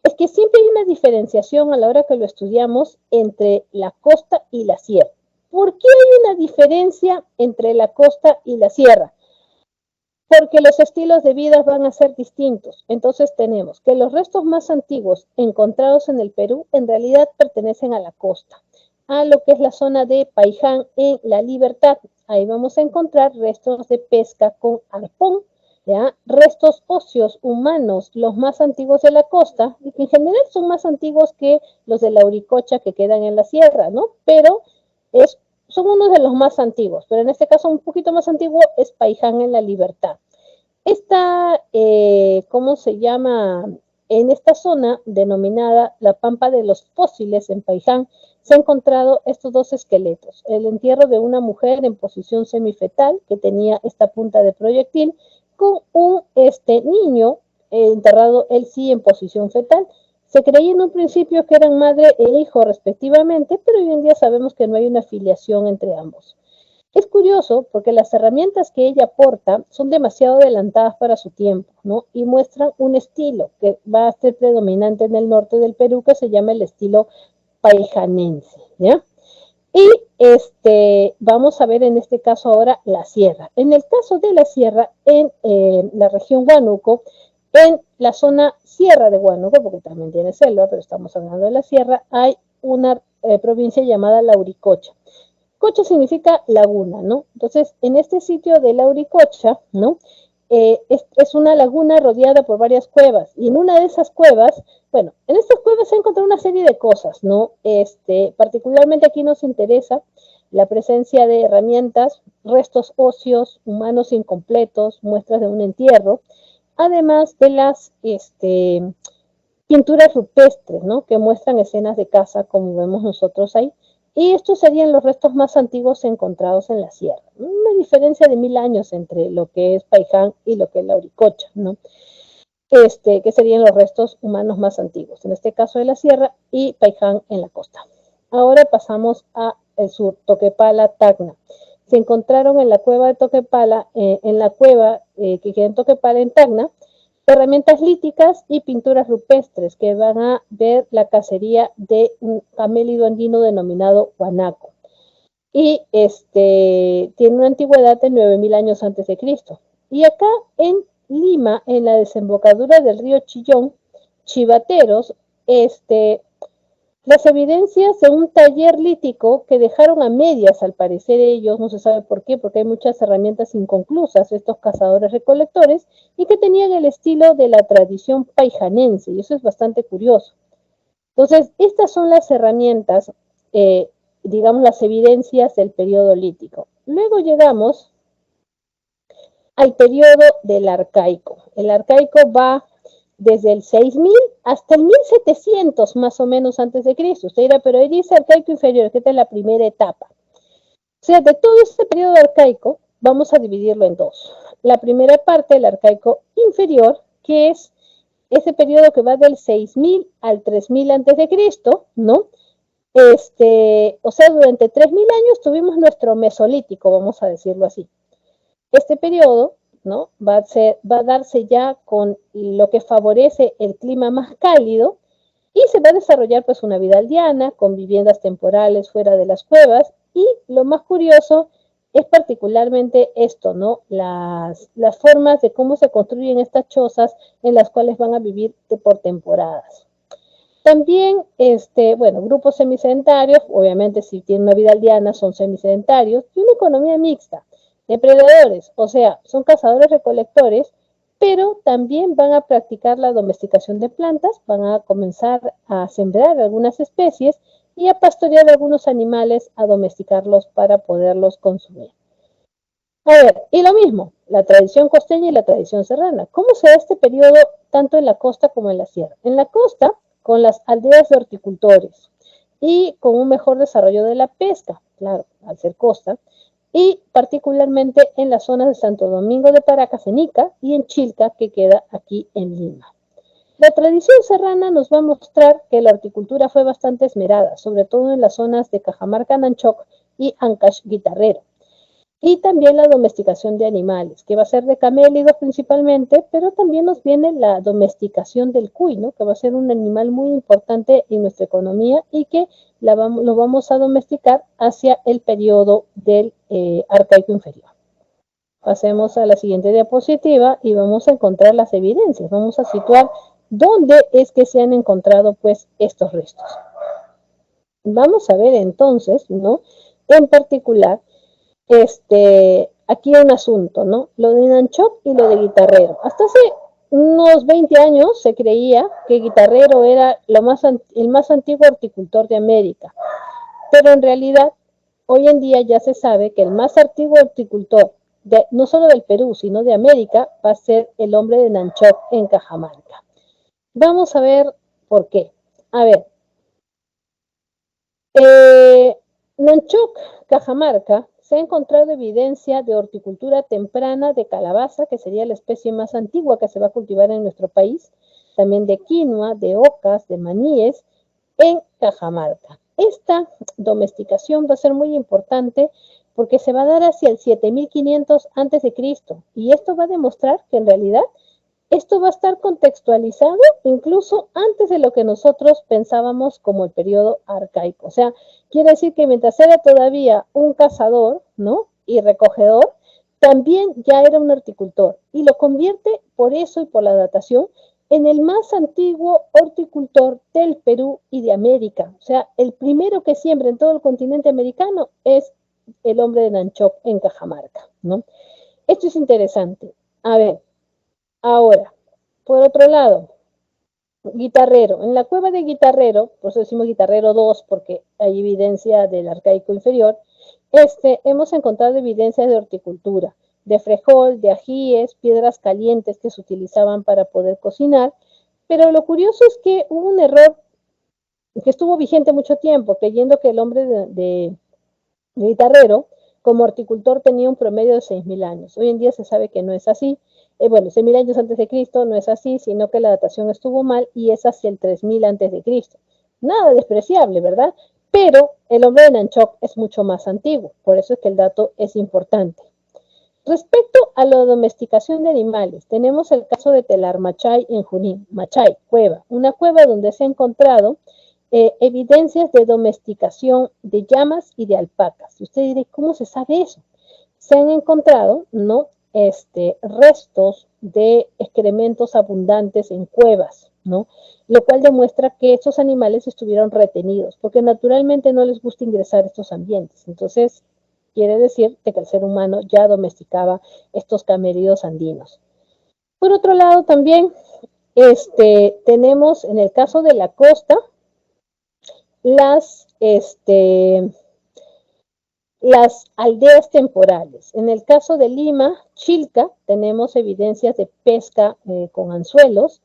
Es que siempre hay una diferenciación a la hora que lo estudiamos entre la costa y la sierra. ¿Por qué hay una diferencia entre la costa y la sierra? Porque los estilos de vida van a ser distintos. Entonces tenemos que los restos más antiguos encontrados en el Perú en realidad pertenecen a la costa, a lo que es la zona de Paiján en La Libertad. Ahí vamos a encontrar restos de pesca con arpón, ¿ya? Restos óseos humanos, los más antiguos de la costa, y que en general son más antiguos que los de la Uricocha que quedan en la sierra, ¿no? Pero son unos de los más antiguos, pero en este caso un poquito más antiguo es Paiján en La Libertad. Esta, ¿cómo se llama? en esta zona, denominada la Pampa de los Fósiles en Paiján, se han encontrado estos dos esqueletos. El entierro de una mujer en posición semifetal, que tenía esta punta de proyectil, con un niño enterrado, él sí, en posición fetal. Se creía en un principio que eran madre e hijo respectivamente, pero hoy en día sabemos que no hay una filiación entre ambos. Es curioso porque las herramientas que ella porta son demasiado adelantadas para su tiempo, ¿no? Y muestran un estilo que va a ser predominante en el norte del Perú, que se llama el estilo paijanense, ¿ya? Y vamos a ver en este caso ahora la sierra. En el caso de la sierra, en la región Huánuco, en la zona sierra de Huánuco, porque también tiene selva, pero estamos hablando de la sierra, hay una provincia llamada Lauricocha. Cocha significa laguna, ¿no? Entonces, en este sitio de Lauricocha, ¿no? Es una laguna rodeada por varias cuevas, y en una de esas cuevas, bueno, en estas cuevas se ha encontrado una serie de cosas, ¿no? Particularmente aquí nos interesa la presencia de herramientas, restos óseos, humanos incompletos, muestras de un entierro, además de las pinturas rupestres, ¿no? Que muestran escenas de caza, como vemos nosotros ahí. Y estos serían los restos más antiguos encontrados en la sierra. Una diferencia de 1000 años entre lo que es Paiján y lo que es Lauricocha, ¿no? Que serían los restos humanos más antiguos, en este caso de la sierra, y Paiján en la costa. Ahora pasamos al sur, Toquepala, Tacna. Se encontraron en la cueva de Toquepala, en la cueva que queda en Toquepala, en Tacna, herramientas líticas y pinturas rupestres que van a ver la cacería de un camélido andino denominado guanaco. Y tiene una antigüedad de 9000 años antes de Cristo. Y acá en Lima, en la desembocadura del río Chillón, Chivateros, las evidencias de un taller lítico que dejaron a medias, al parecer ellos, no se sabe por qué, porque hay muchas herramientas inconclusas, estos cazadores-recolectores, y que tenían el estilo de la tradición paijanense, y eso es bastante curioso. Entonces, estas son las herramientas, digamos, las evidencias del periodo lítico. Luego llegamos al periodo del arcaico. El arcaico va desde el 6000 hasta el 1700 más o menos antes de Cristo. Usted dirá, pero ahí dice arcaico inferior, que esta es la primera etapa. O sea, de todo este periodo arcaico, vamos a dividirlo en dos. La primera parte, el arcaico inferior, que es ese periodo que va del 6000 al 3000 antes de Cristo, ¿no? O sea, durante 3000 años tuvimos nuestro mesolítico, vamos a decirlo así. Este periodo, ¿no? Va a darse ya con lo que favorece el clima más cálido, y se va a desarrollar pues una vida aldeana con viviendas temporales fuera de las cuevas, y lo más curioso es particularmente esto, ¿no? Las formas de cómo se construyen estas chozas en las cuales van a vivir por temporadas. También, bueno, grupos semisedentarios, obviamente si tienen una vida aldeana son semisedentarios, y una economía mixta. Depredadores, o sea, son cazadores-recolectores, pero también van a practicar la domesticación de plantas, van a comenzar a sembrar algunas especies y a pastorear algunos animales, a domesticarlos para poderlos consumir. A ver, y lo mismo, la tradición costeña y la tradición serrana. ¿Cómo se da este periodo tanto en la costa como en la sierra? En la costa, con las aldeas de horticultores y con un mejor desarrollo de la pesca, claro, al ser costa, y particularmente en las zonas de Santo Domingo de Paracas, en Ica, y en Chilca, que queda aquí en Lima. La tradición serrana nos va a mostrar que la horticultura fue bastante esmerada, sobre todo en las zonas de Cajamarca, Nanchoc y Ancash, Guitarrero. Y también la domesticación de animales, que va a ser de camélidos principalmente, pero también nos viene la domesticación del cuy, ¿no? Que va a ser un animal muy importante en nuestra economía y que lo vamos a domesticar hacia el periodo del arcaico inferior. Pasemos a la siguiente diapositiva y vamos a encontrar las evidencias. Vamos a situar dónde es que se han encontrado pues estos restos. Vamos a ver entonces, ¿no? En particular, aquí hay un asunto, ¿no? Lo de Nanchoc y lo de Guitarrero. Hasta hace unos 20 años se creía que Guitarrero era el más antiguo horticultor de América. Pero en realidad, hoy en día ya se sabe que el más antiguo horticultor, no solo del Perú, sino de América, va a ser el hombre de Nanchoc en Cajamarca. Vamos a ver por qué. A ver, Nanchoc, Cajamarca, se ha encontrado evidencia de horticultura temprana de calabaza, que sería la especie más antigua que se va a cultivar en nuestro país, también de quinoa, de ocas, de maníes, en Cajamarca. Esta domesticación va a ser muy importante porque se va a dar hacia el 7500 a.C. y esto va a demostrar que en realidad esto va a estar contextualizado incluso antes de lo que nosotros pensábamos como el periodo arcaico. O sea, quiere decir que mientras era todavía un cazador, ¿no? Y recogedor, también ya era un horticultor y lo convierte por eso y por la datación en el más antiguo horticultor del Perú y de América. O sea, el primero que siembra en todo el continente americano es el hombre de Nanchoc en Cajamarca, ¿no? Esto es interesante. A ver, ahora, por otro lado, Guitarrero. En la cueva de Guitarrero, por eso decimos Guitarrero 2, porque hay evidencia del arcaico inferior, hemos encontrado evidencias de horticultura, de frejol, de ajíes, piedras calientes que se utilizaban para poder cocinar, pero lo curioso es que hubo un error que estuvo vigente mucho tiempo, creyendo que el hombre de Guitarrero, como horticultor, tenía un promedio de 6.000 años. Hoy en día se sabe que no es así. Bueno, 6.000 años antes de Cristo no es así, sino que la datación estuvo mal y es hacia el 3.000 antes de Cristo. Nada despreciable, ¿verdad? Pero el hombre de Nanchoc es mucho más antiguo, por eso es que el dato es importante. Respecto a la domesticación de animales, tenemos el caso de Telar Machay en Junín, Machay, cueva, una cueva donde se ha encontrado evidencias de domesticación de llamas y de alpacas. Y usted dirá, ¿cómo se sabe eso? Se han encontrado, ¿no? Restos de excrementos abundantes en cuevas, ¿no? Lo cual demuestra que estos animales estuvieron retenidos, porque naturalmente no les gusta ingresar a estos ambientes. Entonces, quiere decir que el ser humano ya domesticaba estos camélidos andinos. Por otro lado, también tenemos en el caso de la costa, las aldeas temporales. En el caso de Lima, Chilca, tenemos evidencias de pesca con anzuelos,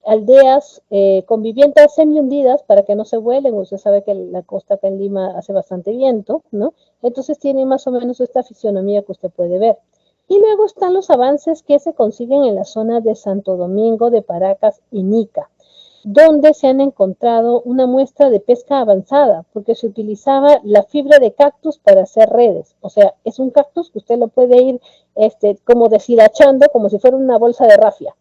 aldeas con viviendas semi-hundidas para que no se vuelen. Usted sabe que la costa acá en Lima hace bastante viento, ¿no? Entonces tiene más o menos esta fisionomía que usted puede ver. Y luego están los avances que se consiguen en la zona de Santo Domingo, de Paracas y Nica, donde se han encontrado una muestra de pesca avanzada, porque se utilizaba la fibra de cactus para hacer redes. O sea, es un cactus que usted lo puede ir como deshilachando, como si fuera una bolsa de rafia.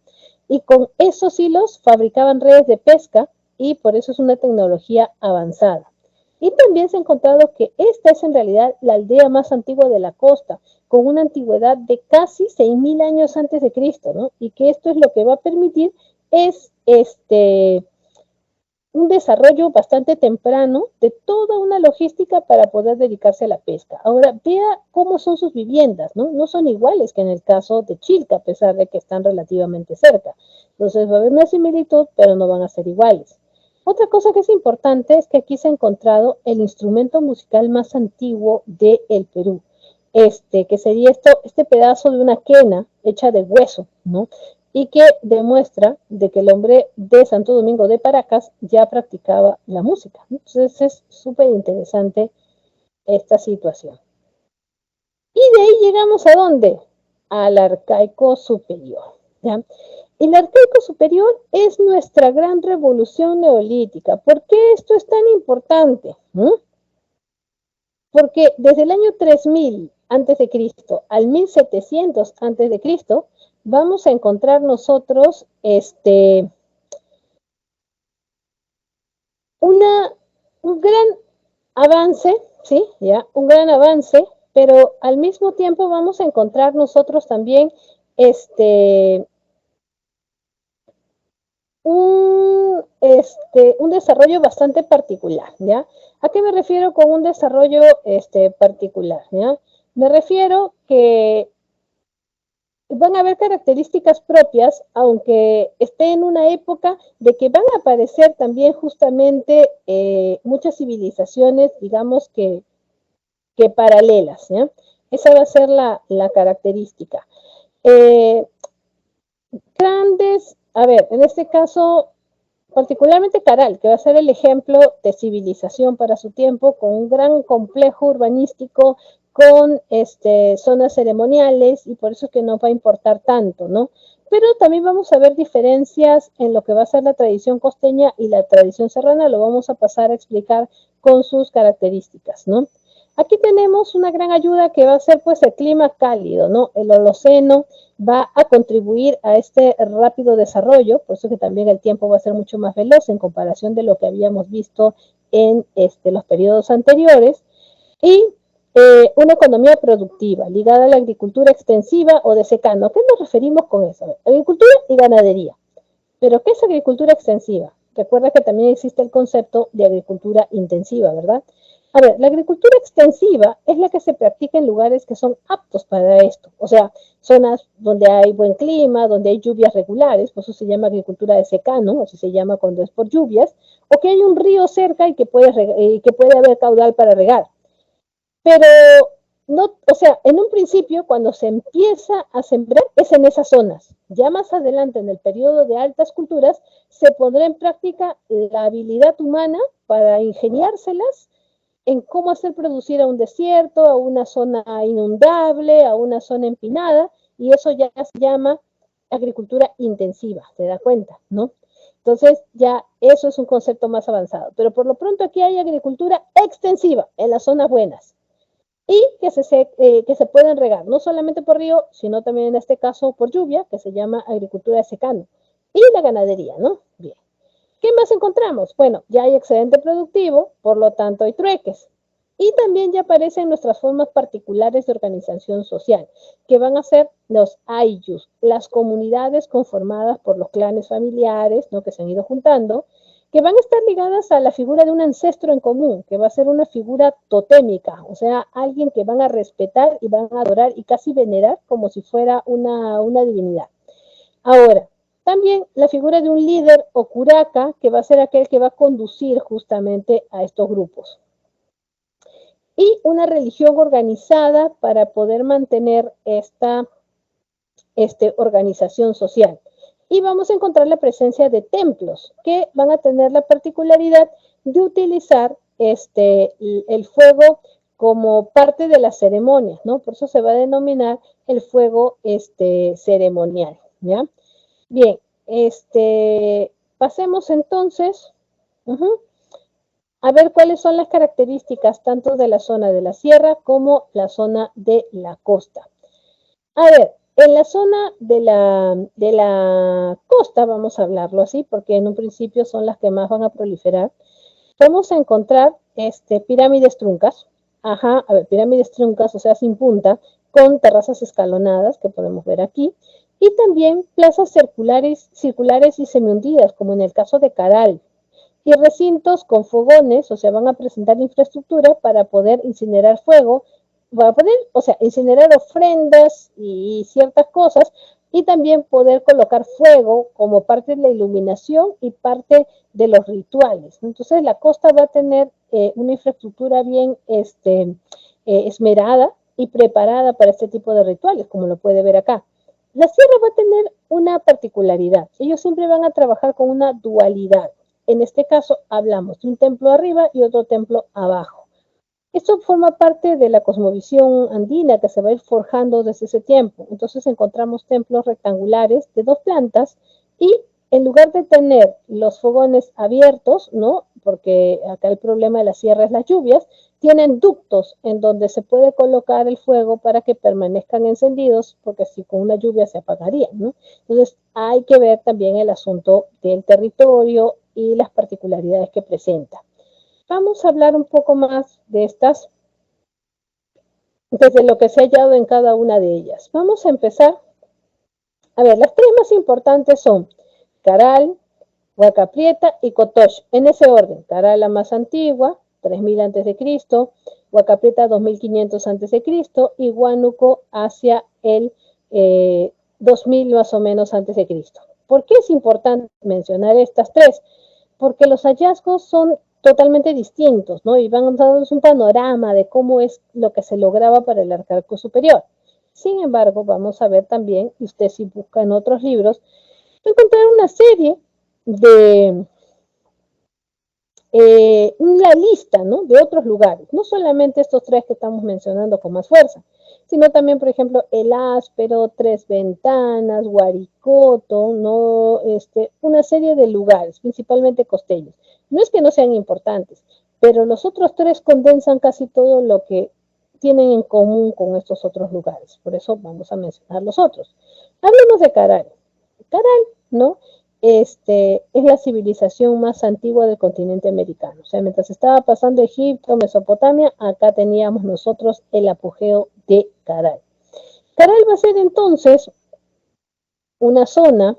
Y con esos hilos fabricaban redes de pesca y por eso es una tecnología avanzada. Y también se ha encontrado que esta es en realidad la aldea más antigua de la costa, con una antigüedad de casi 6.000 años antes de Cristo, ¿no? Y que esto es lo que va a permitir es un desarrollo bastante temprano de toda una logística para poder dedicarse a la pesca. Ahora, vea cómo son sus viviendas, ¿no? No son iguales que en el caso de Chilca, a pesar de que están relativamente cerca. Entonces va a haber una similitud, pero no van a ser iguales. Otra cosa que es importante es que aquí se ha encontrado el instrumento musical más antiguo del Perú, que sería este pedazo de una quena hecha de hueso, ¿no? Y que demuestra de que el hombre de Santo Domingo de Paracas ya practicaba la música. Entonces es súper interesante esta situación. Y de ahí llegamos ¿a dónde? Al arcaico superior. ¿Ya? El arcaico superior es nuestra gran revolución neolítica. ¿Por qué esto es tan importante? Porque desde el año 3000 antes de Cristo al 1700 antes de Cristo vamos a encontrar nosotros un gran avance, ¿sí? ¿Ya? Un gran avance, pero al mismo tiempo vamos a encontrar nosotros también un desarrollo bastante particular, ¿ya? ¿A qué me refiero con un desarrollo particular? ¿Ya? Me refiero que van a haber características propias, aunque esté en una época de que van a aparecer también justamente muchas civilizaciones, digamos que paralelas, ¿ya? Esa va a ser la característica. Grandes, a ver, en este caso particularmente Caral, que va a ser el ejemplo de civilización para su tiempo, con un gran complejo urbanístico, con zonas ceremoniales, y por eso es que no va a importar tanto, ¿no? Pero también vamos a ver diferencias en lo que va a ser la tradición costeña y la tradición serrana, lo vamos a pasar a explicar con sus características, ¿no? Aquí tenemos una gran ayuda que va a ser pues el clima cálido, ¿no? El Holoceno va a contribuir a este rápido desarrollo, por eso que también el tiempo va a ser mucho más veloz en comparación de lo que habíamos visto en los periodos anteriores, y una economía productiva ligada a la agricultura extensiva o de secano. ¿A qué nos referimos con eso? Agricultura y ganadería. ¿Pero qué es agricultura extensiva? Recuerda que también existe el concepto de agricultura intensiva, ¿verdad? A ver, la agricultura extensiva es la que se practica en lugares que son aptos para esto, o sea, zonas donde hay buen clima, donde hay lluvias regulares, por eso se llama agricultura de secano, así se llama cuando es por lluvias, o que hay un río cerca y que puede haber caudal para regar. Pero no, o sea, en un principio, cuando se empieza a sembrar, es en esas zonas. Ya más adelante, en el periodo de altas culturas, se pondrá en práctica la habilidad humana para ingeniárselas en cómo hacer producir a un desierto, a una zona inundable, a una zona empinada, y eso ya se llama agricultura intensiva, ¿te das cuenta? ¿No? Entonces ya eso es un concepto más avanzado, pero por lo pronto aquí hay agricultura extensiva en las zonas buenas y que se pueden regar, no solamente por río, sino también en este caso por lluvia, que se llama agricultura de secano, y la ganadería, ¿no? Bien. ¿Qué más encontramos? Bueno, ya hay excedente productivo, por lo tanto hay trueques. Y también ya aparecen nuestras formas particulares de organización social, que van a ser los ayllus, las comunidades conformadas por los clanes familiares, ¿no?, que se han ido juntando, que van a estar ligadas a la figura de un ancestro en común, que va a ser una figura totémica, o sea, alguien que van a respetar y van a adorar y casi venerar como si fuera una divinidad. Ahora, también la figura de un líder o curaca, que va a ser aquel que va a conducir justamente a estos grupos. Y una religión organizada para poder mantener esta organización social. Y vamos a encontrar la presencia de templos que van a tener la particularidad de utilizar el fuego como parte de las ceremonias, ¿no? Por eso se va a denominar el fuego ceremonial, ¿ya? Bien, pasemos entonces a ver cuáles son las características tanto de la zona de la sierra como la zona de la costa. A ver, en la zona de la costa, vamos a hablarlo así, porque en un principio son las que más van a proliferar, vamos a encontrar pirámides truncas, a ver, pirámides truncas, o sea, sin punta, con terrazas escalonadas, que podemos ver aquí, y también plazas circulares y semihundidas, como en el caso de Caral, y recintos con fogones, o sea, van a presentar infraestructura para poder incinerar fuego, para poder, o sea, incinerar ofrendas y ciertas cosas, y también poder colocar fuego como parte de la iluminación y parte de los rituales. Entonces, la costa va a tener una infraestructura bien esmerada y preparada para este tipo de rituales, como lo puede ver acá. La sierra va a tener una particularidad. Ellos siempre van a trabajar con una dualidad. En este caso, hablamos de un templo arriba y otro templo abajo. Esto forma parte de la cosmovisión andina que se va a ir forjando desde ese tiempo. Entonces encontramos templos rectangulares de 2 plantas y en lugar de tener los fogones abiertos, ¿no?, porque acá el problema de la sierra es las lluvias, tienen ductos en donde se puede colocar el fuego para que permanezcan encendidos, porque si con una lluvia se apagarían, ¿no? Entonces hay que ver también el asunto del territorio y las particularidades que presenta. Vamos a hablar un poco más de estas, desde lo que se ha hallado en cada una de ellas. Vamos a empezar. A ver, las 3 más importantes son Caral, Huaca Prieta y Cotox, en ese orden. Caral, la más antigua, 3000 a.C., Huaca Prieta 2500 a.C. y Huánuco hacia el 2000 más o menos a.C. ¿Por qué es importante mencionar estas 3? Porque los hallazgos son totalmente distintos, ¿no? Y van a darnos un panorama de cómo es lo que se lograba para el arcaico superior. Sin embargo, vamos a ver también, y usted si busca en otros libros, va a encontrar una serie una lista, ¿no?, de otros lugares, no solamente estos tres que estamos mencionando con más fuerza, sino también, por ejemplo, El Áspero, Tres Ventanas, Guaricoto, ¿no?, una serie de lugares, principalmente costeños. No es que no sean importantes, pero los otros tres condensan casi todo lo que tienen en común con estos otros lugares. Por eso vamos a mencionar los otros. Hablemos de Caral. Caral, ¿no?, es la civilización más antigua del continente americano. O sea, mientras estaba pasando Egipto, Mesopotamia, acá teníamos nosotros el apogeo de Caral. Caral va a ser entonces una zona,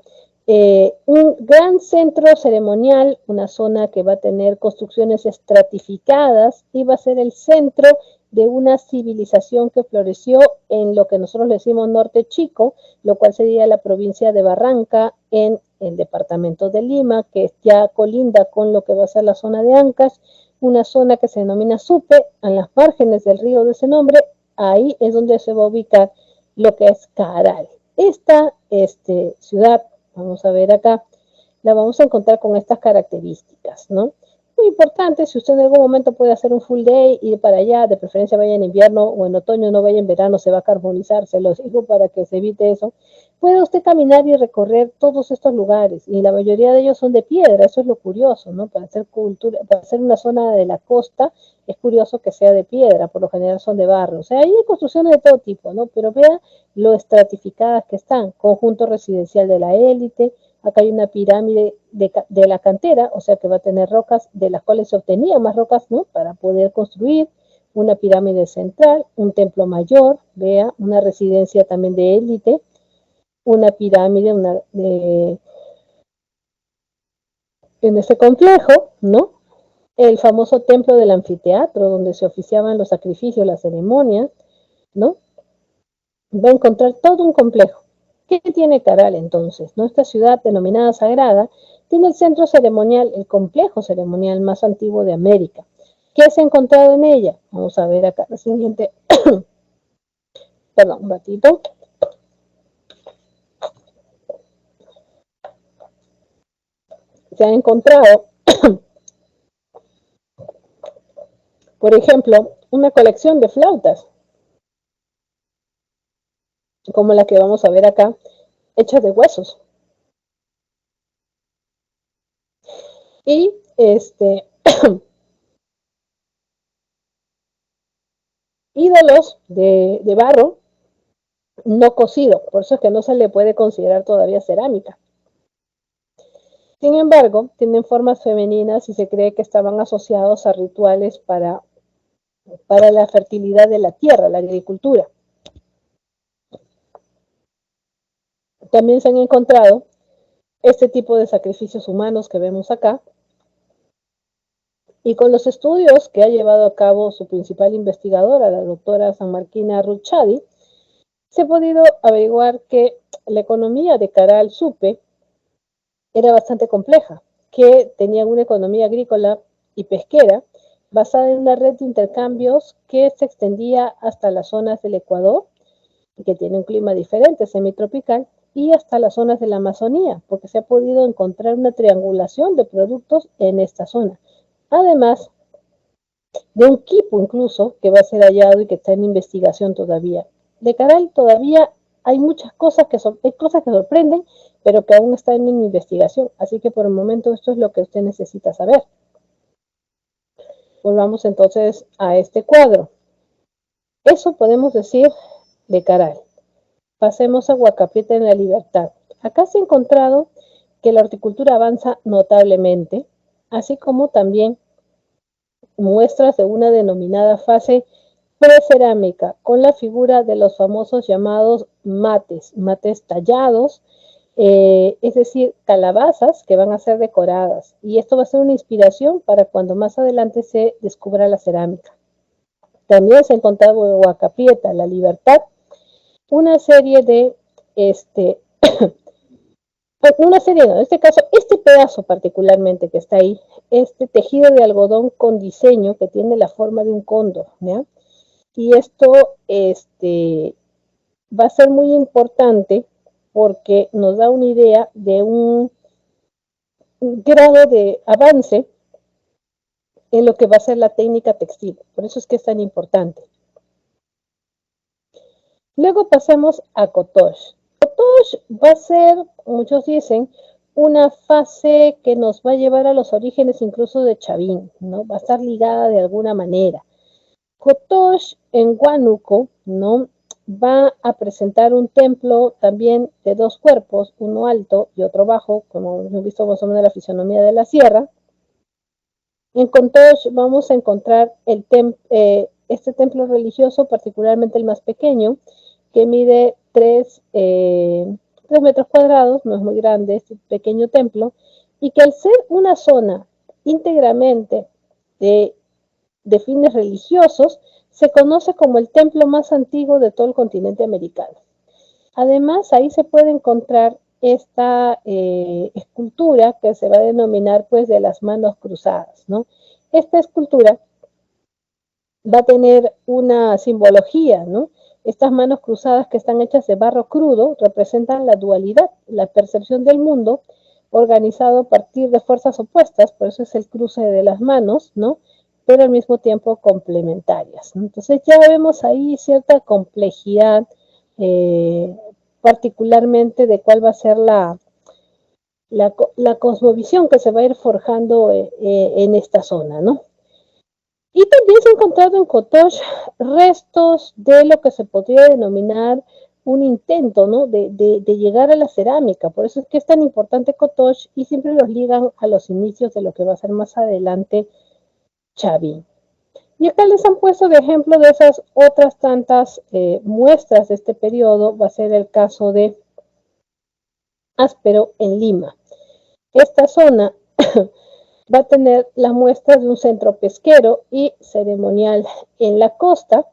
un gran centro ceremonial, una zona que va a tener construcciones estratificadas y va a ser el centro de una civilización que floreció en lo que nosotros le decimos Norte Chico, lo cual sería la provincia de Barranca en el departamento de Lima, que ya colinda con lo que va a ser la zona de Ancash, una zona que se denomina Supe, a las márgenes del río de ese nombre. Ahí es donde se va a ubicar lo que es Caral. Esta ciudad, vamos a ver acá, la vamos a encontrar con estas características, ¿no? Muy importante, si usted en algún momento puede hacer un full day, ir para allá, de preferencia vaya en invierno o en otoño, no vaya en verano, se va a carbonizar, se los digo para que se evite eso. Puede usted caminar y recorrer todos estos lugares, y la mayoría de ellos son de piedra, eso es lo curioso, ¿no? Para hacer cultura, para hacer una zona de la costa, es curioso que sea de piedra, por lo general son de barro. O sea, hay construcciones de todo tipo, ¿no? Pero vea lo estratificadas que están. Conjunto residencial de la élite. Acá hay una pirámide de la cantera, o sea que va a tener rocas de las cuales se obtenían más rocas, ¿no?, para poder construir. Una pirámide central, un templo mayor, vea, una residencia también de élite, una pirámide, en este complejo, ¿no? El famoso templo del anfiteatro, donde se oficiaban los sacrificios, las ceremonias, ¿no? Va a encontrar todo un complejo. ¿Qué tiene Caral entonces? ¿No? Esta ciudad denominada Sagrada tiene el centro ceremonial, el complejo ceremonial más antiguo de América. ¿Qué se ha encontrado en ella? Vamos a ver acá la siguiente. Perdón, un ratito. Se ha encontrado, por ejemplo, una colección de flautas, como la que vamos a ver acá, hechas de huesos. Y ídolos de barro no cocido, por eso es que no se le puede considerar todavía cerámica. Sin embargo, tienen formas femeninas y se cree que estaban asociados a rituales para la fertilidad de la tierra, la agricultura. También se han encontrado este tipo de sacrificios humanos que vemos acá, y con los estudios que ha llevado a cabo su principal investigadora, la doctora Sanmarquina Ruchadi, se ha podido averiguar que la economía de Caral Supe era bastante compleja, que tenían una economía agrícola y pesquera basada en una red de intercambios que se extendía hasta las zonas del Ecuador, que tiene un clima diferente, semitropical, y hasta las zonas de la Amazonía, porque se ha podido encontrar una triangulación de productos en esta zona. Además de un quipo incluso que va a ser hallado y que está en investigación todavía. De Caral todavía hay muchas cosas hay cosas que sorprenden, pero que aún están en investigación. Así que por el momento esto es lo que usted necesita saber. Volvamos entonces a este cuadro. Eso podemos decir de Caral. Pasemos a Huacapieta en la Libertad. Acá se ha encontrado que la horticultura avanza notablemente, así como también muestras de una denominada fase precerámica, con la figura de los famosos llamados mates tallados, es decir, calabazas que van a ser decoradas. Y esto va a ser una inspiración para cuando más adelante se descubra la cerámica. También se ha encontrado en Huacapieta, La Libertad, una serie de, en este caso, este pedazo particularmente que está ahí, este tejido de algodón con diseño que tiene la forma de un cóndor, ¿ya? Y esto va a ser muy importante porque nos da una idea de un grado de avance en lo que va a ser la técnica textil. Por eso es que es tan importante. Luego pasemos a Kotosh. Kotosh va a ser, muchos dicen, una fase que nos va a llevar a los orígenes incluso de Chavín, ¿no? Va a estar ligada de alguna manera. Kotosh en Huánuco, ¿no? Va a presentar un templo también de dos cuerpos, uno alto y otro bajo, como hemos visto más o menos la fisonomía de la sierra. En Kotosh vamos a encontrar este templo religioso, particularmente el más pequeño, que mide 3 metros cuadrados, no es muy grande este pequeño templo, y que al ser una zona íntegramente de fines religiosos, se conoce como el templo más antiguo de todo el continente americano. Además, ahí se puede encontrar esta escultura que se va a denominar pues de las manos cruzadas, ¿no? Esta escultura va a tener una simbología, ¿no? Estas manos cruzadas que están hechas de barro crudo representan la dualidad, la percepción del mundo organizado a partir de fuerzas opuestas, por eso es el cruce de las manos, ¿no? Pero al mismo tiempo complementarias, ¿no? Entonces ya vemos ahí cierta complejidad, particularmente de cuál va a ser la cosmovisión que se va a ir forjando en esta zona, ¿no? Y también se ha encontrado en Kotosh restos de lo que se podría denominar un intento, ¿no? de llegar a la cerámica. Por eso es que es tan importante Kotosh y siempre los ligan a los inicios de lo que va a ser más adelante Chavín. Y acá les han puesto de ejemplo de esas otras tantas muestras de este periodo, va a ser el caso de Áspero en Lima. Esta zona va a tener la muestra de un centro pesquero y ceremonial en la costa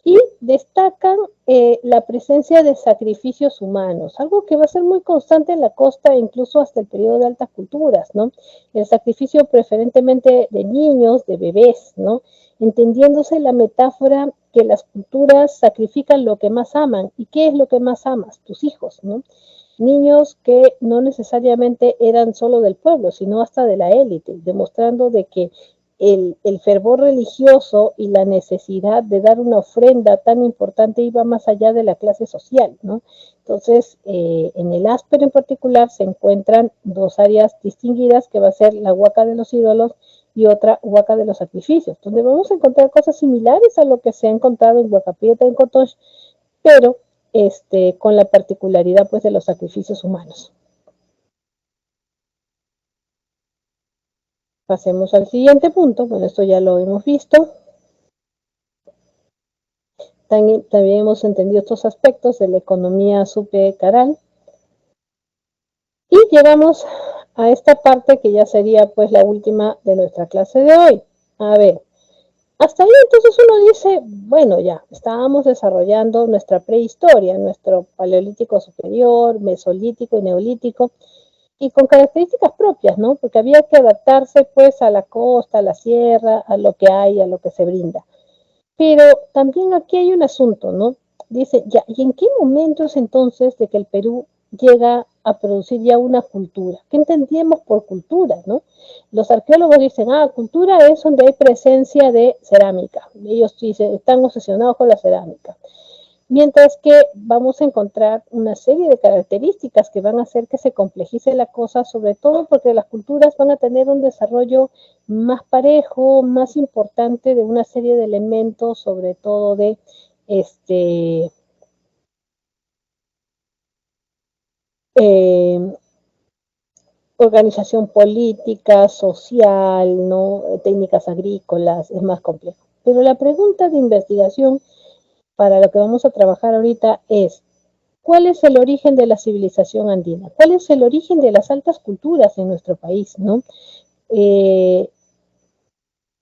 y destacan la presencia de sacrificios humanos, algo que va a ser muy constante en la costa incluso hasta el periodo de altas culturas, ¿no? El sacrificio preferentemente de niños, de bebés, ¿no? Entendiéndose la metáfora que las culturas sacrifican lo que más aman. ¿Y qué es lo que más amas? Tus hijos, ¿no? Niños que no necesariamente eran solo del pueblo, sino hasta de la élite, demostrando de que el fervor religioso y la necesidad de dar una ofrenda tan importante iba más allá de la clase social, ¿no? Entonces, en el Áspero en particular se encuentran dos áreas distinguidas, que va a ser la huaca de los ídolos y otra huaca de los sacrificios, donde vamos a encontrar cosas similares a lo que se ha encontrado en Huaca Prieta, en Kotosh, pero con la particularidad pues de los sacrificios humanos. Pasemos al siguiente punto. Bueno, esto ya lo hemos visto. También hemos entendido estos aspectos de la economía subcaral. Y llegamos a esta parte que ya sería pues la última de nuestra clase de hoy. A ver, hasta ahí entonces uno dice, bueno, ya, estábamos desarrollando nuestra prehistoria, nuestro paleolítico superior, mesolítico y neolítico, y con características propias, ¿no? Porque había que adaptarse pues a la costa, a la sierra, a lo que hay, a lo que se brinda. Pero también aquí hay un asunto, ¿no? Dice, ya, ¿y en qué momento es entonces de que el Perú llega a producir ya una cultura? ¿Qué entendíamos por cultura, no? Los arqueólogos dicen, cultura es donde hay presencia de cerámica. Ellos dicen, están obsesionados con la cerámica. Mientras que vamos a encontrar una serie de características que van a hacer que se complejice la cosa, sobre todo porque las culturas van a tener un desarrollo más parejo, más importante de una serie de elementos, sobre todo de organización política, social, ¿no? Técnicas agrícolas, es más complejo. Pero la pregunta de investigación para lo que vamos a trabajar ahorita es, ¿cuál es el origen de la civilización andina? ¿Cuál es el origen de las altas culturas en nuestro país, no?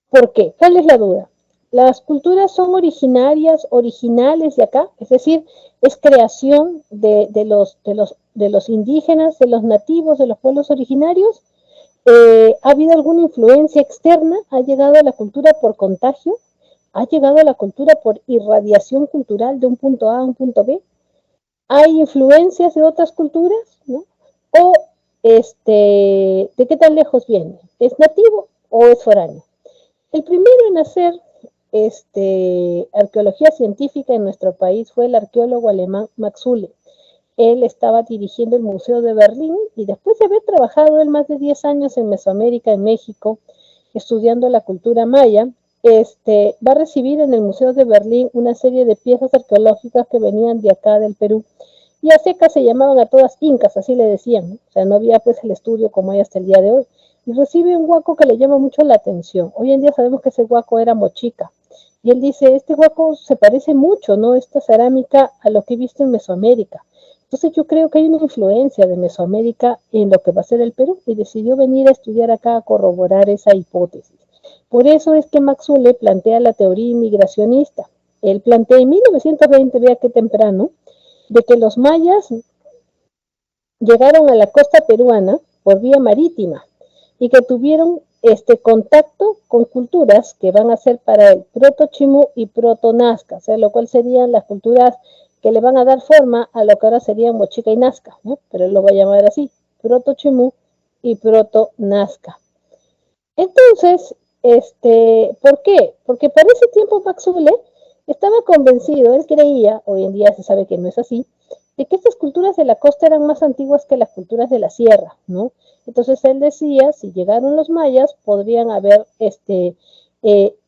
¿Por qué? ¿Cuál es la duda? ¿Las culturas son originales de acá? Es decir, ¿es creación de los indígenas, de los nativos, de los pueblos originarios? ¿Ha habido alguna influencia externa? ¿Ha llegado a la cultura por contagio? ¿Ha llegado a la cultura por irradiación cultural de un punto A a un punto B? ¿Hay influencias de otras culturas? ¿No? ¿O de qué tan lejos viene? ¿Es nativo o es foráneo? El primero en hacer arqueología científica en nuestro país fue el arqueólogo alemán Max Uhle. Él estaba dirigiendo el Museo de Berlín y después de haber trabajado él más de 10 años en Mesoamérica, en México, estudiando la cultura maya, va a recibir en el Museo de Berlín una serie de piezas arqueológicas que venían de acá del Perú. Y a secas se llamaban a todas incas, así le decían, ¿no? O sea, no había pues el estudio como hay hasta el día de hoy. Y recibe un huaco que le llama mucho la atención. Hoy en día sabemos que ese huaco era mochica. Y él dice, este huaco se parece mucho, ¿no? Esta cerámica a lo que he visto en Mesoamérica. Entonces yo creo que hay una influencia de Mesoamérica en lo que va a ser el Perú y decidió venir a estudiar acá a corroborar esa hipótesis. Por eso es que Max Uhle plantea la teoría inmigracionista. Él plantea en 1920, vea qué temprano, de que los mayas llegaron a la costa peruana por vía marítima y que tuvieron contacto con culturas que van a ser para el proto-chimú y proto-nazca, o sea, lo cual serían las culturas que le van a dar forma a lo que ahora sería mochica y nazca, ¿no? Pero él lo va a llamar así, proto-chimú y proto-nazca. Entonces, ¿por qué? Porque para ese tiempo Max Uhle estaba convencido, él creía, hoy en día se sabe que no es así, de que estas culturas de la costa eran más antiguas que las culturas de la sierra, ¿no? Entonces él decía, si llegaron los mayas, podrían haber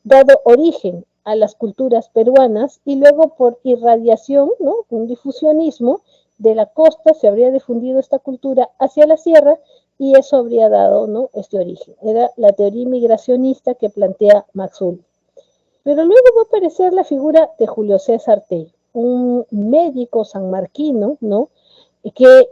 dado origen a las culturas peruanas y luego por irradiación, ¿no? Un difusionismo de la costa se habría difundido esta cultura hacia la sierra y eso habría dado, ¿no? Este origen. Era la teoría inmigracionista que plantea Max Uhle. Pero luego va a aparecer la figura de Julio César Tello, un médico sanmarquino, ¿no? Que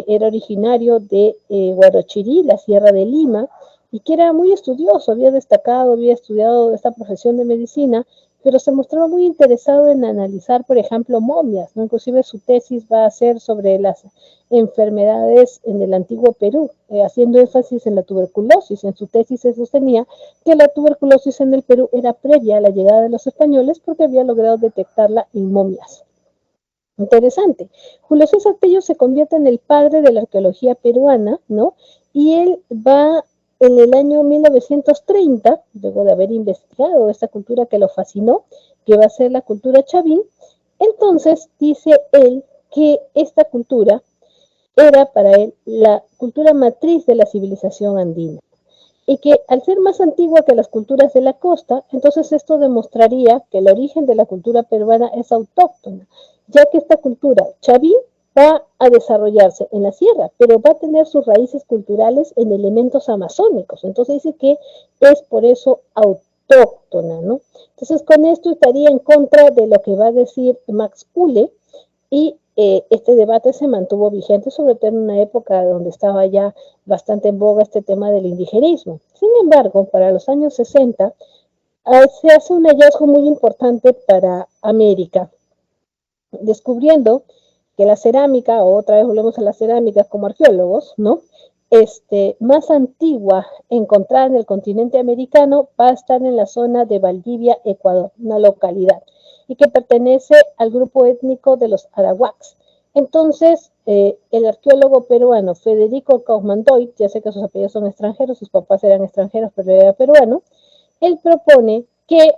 era originario de Huarochirí, la Sierra de Lima, y que era muy estudioso, había destacado, había estudiado esta profesión de medicina, pero se mostraba muy interesado en analizar, por ejemplo, momias, ¿no? Inclusive su tesis va a ser sobre las enfermedades en el antiguo Perú, haciendo énfasis en la tuberculosis. En su tesis se sostenía que la tuberculosis en el Perú era previa a la llegada de los españoles porque había logrado detectarla en momias. Interesante. Julio César Tello se convierte en el padre de la arqueología peruana, ¿no? Y él va en el año 1930, luego de haber investigado esta cultura que lo fascinó, que va a ser la cultura chavín, entonces dice él que esta cultura era para él la cultura matriz de la civilización andina y que al ser más antigua que las culturas de la costa, entonces esto demostraría que el origen de la cultura peruana es autóctona, ya que esta cultura chavín va a desarrollarse en la sierra, pero va a tener sus raíces culturales en elementos amazónicos. Entonces dice que es por eso autóctona, ¿no? Entonces con esto estaría en contra de lo que va a decir Max Uhle y este debate se mantuvo vigente, sobre todo en una época donde estaba ya bastante en boga este tema del indigenismo. Sin embargo, para los años 60 se hace un hallazgo muy importante para América, descubriendo que la cerámica, o otra vez volvemos a la cerámica como arqueólogos, ¿no? Más antigua encontrada en el continente americano va a estar en la zona de Valdivia, Ecuador, una localidad, y que pertenece al grupo étnico de los arawaks. Entonces, el arqueólogo peruano Federico Kaufmann-Doig, ya sé que sus apellidos son extranjeros, sus papás eran extranjeros, pero era peruano, él propone que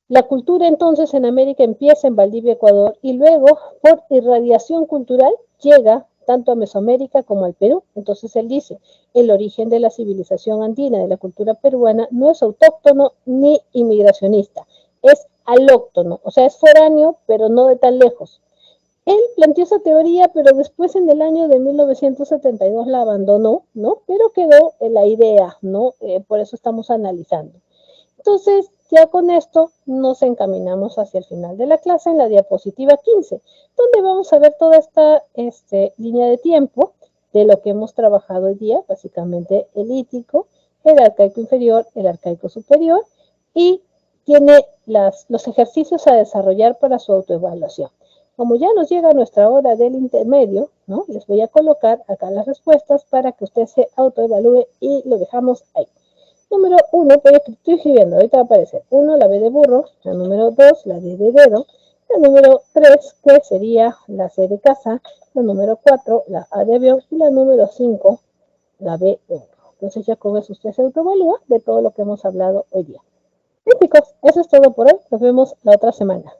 la cultura entonces en América empieza en Valdivia, Ecuador, y luego, por irradiación cultural, llega tanto a Mesoamérica como al Perú. Entonces él dice, el origen de la civilización andina, de la cultura peruana, no es autóctono ni inmigracionista, es alóctono, o sea, es foráneo, pero no de tan lejos. Él planteó esa teoría, pero después en el año de 1972 la abandonó, ¿no? Pero quedó en la idea, ¿no? Por eso estamos analizando. Entonces, ya con esto nos encaminamos hacia el final de la clase en la diapositiva 15, donde vamos a ver toda esta línea de tiempo de lo que hemos trabajado hoy día, básicamente el lítico, el arcaico inferior, el arcaico superior, y tiene los ejercicios a desarrollar para su autoevaluación. Como ya nos llega nuestra hora del intermedio, ¿no? Les voy a colocar acá las respuestas para que usted se autoevalúe y lo dejamos ahí. Número 1, estoy escribiendo, ahorita va a aparecer. 1, la B de burro. La número 2, la D de dedo. La número 3, que sería la C de casa. La número 4, la A de avión. Y la número 5, la B de burro. Entonces ya con eso usted se autoevalúa de todo lo que hemos hablado hoy día. Bien, chicos, eso es todo por hoy. Nos vemos la otra semana.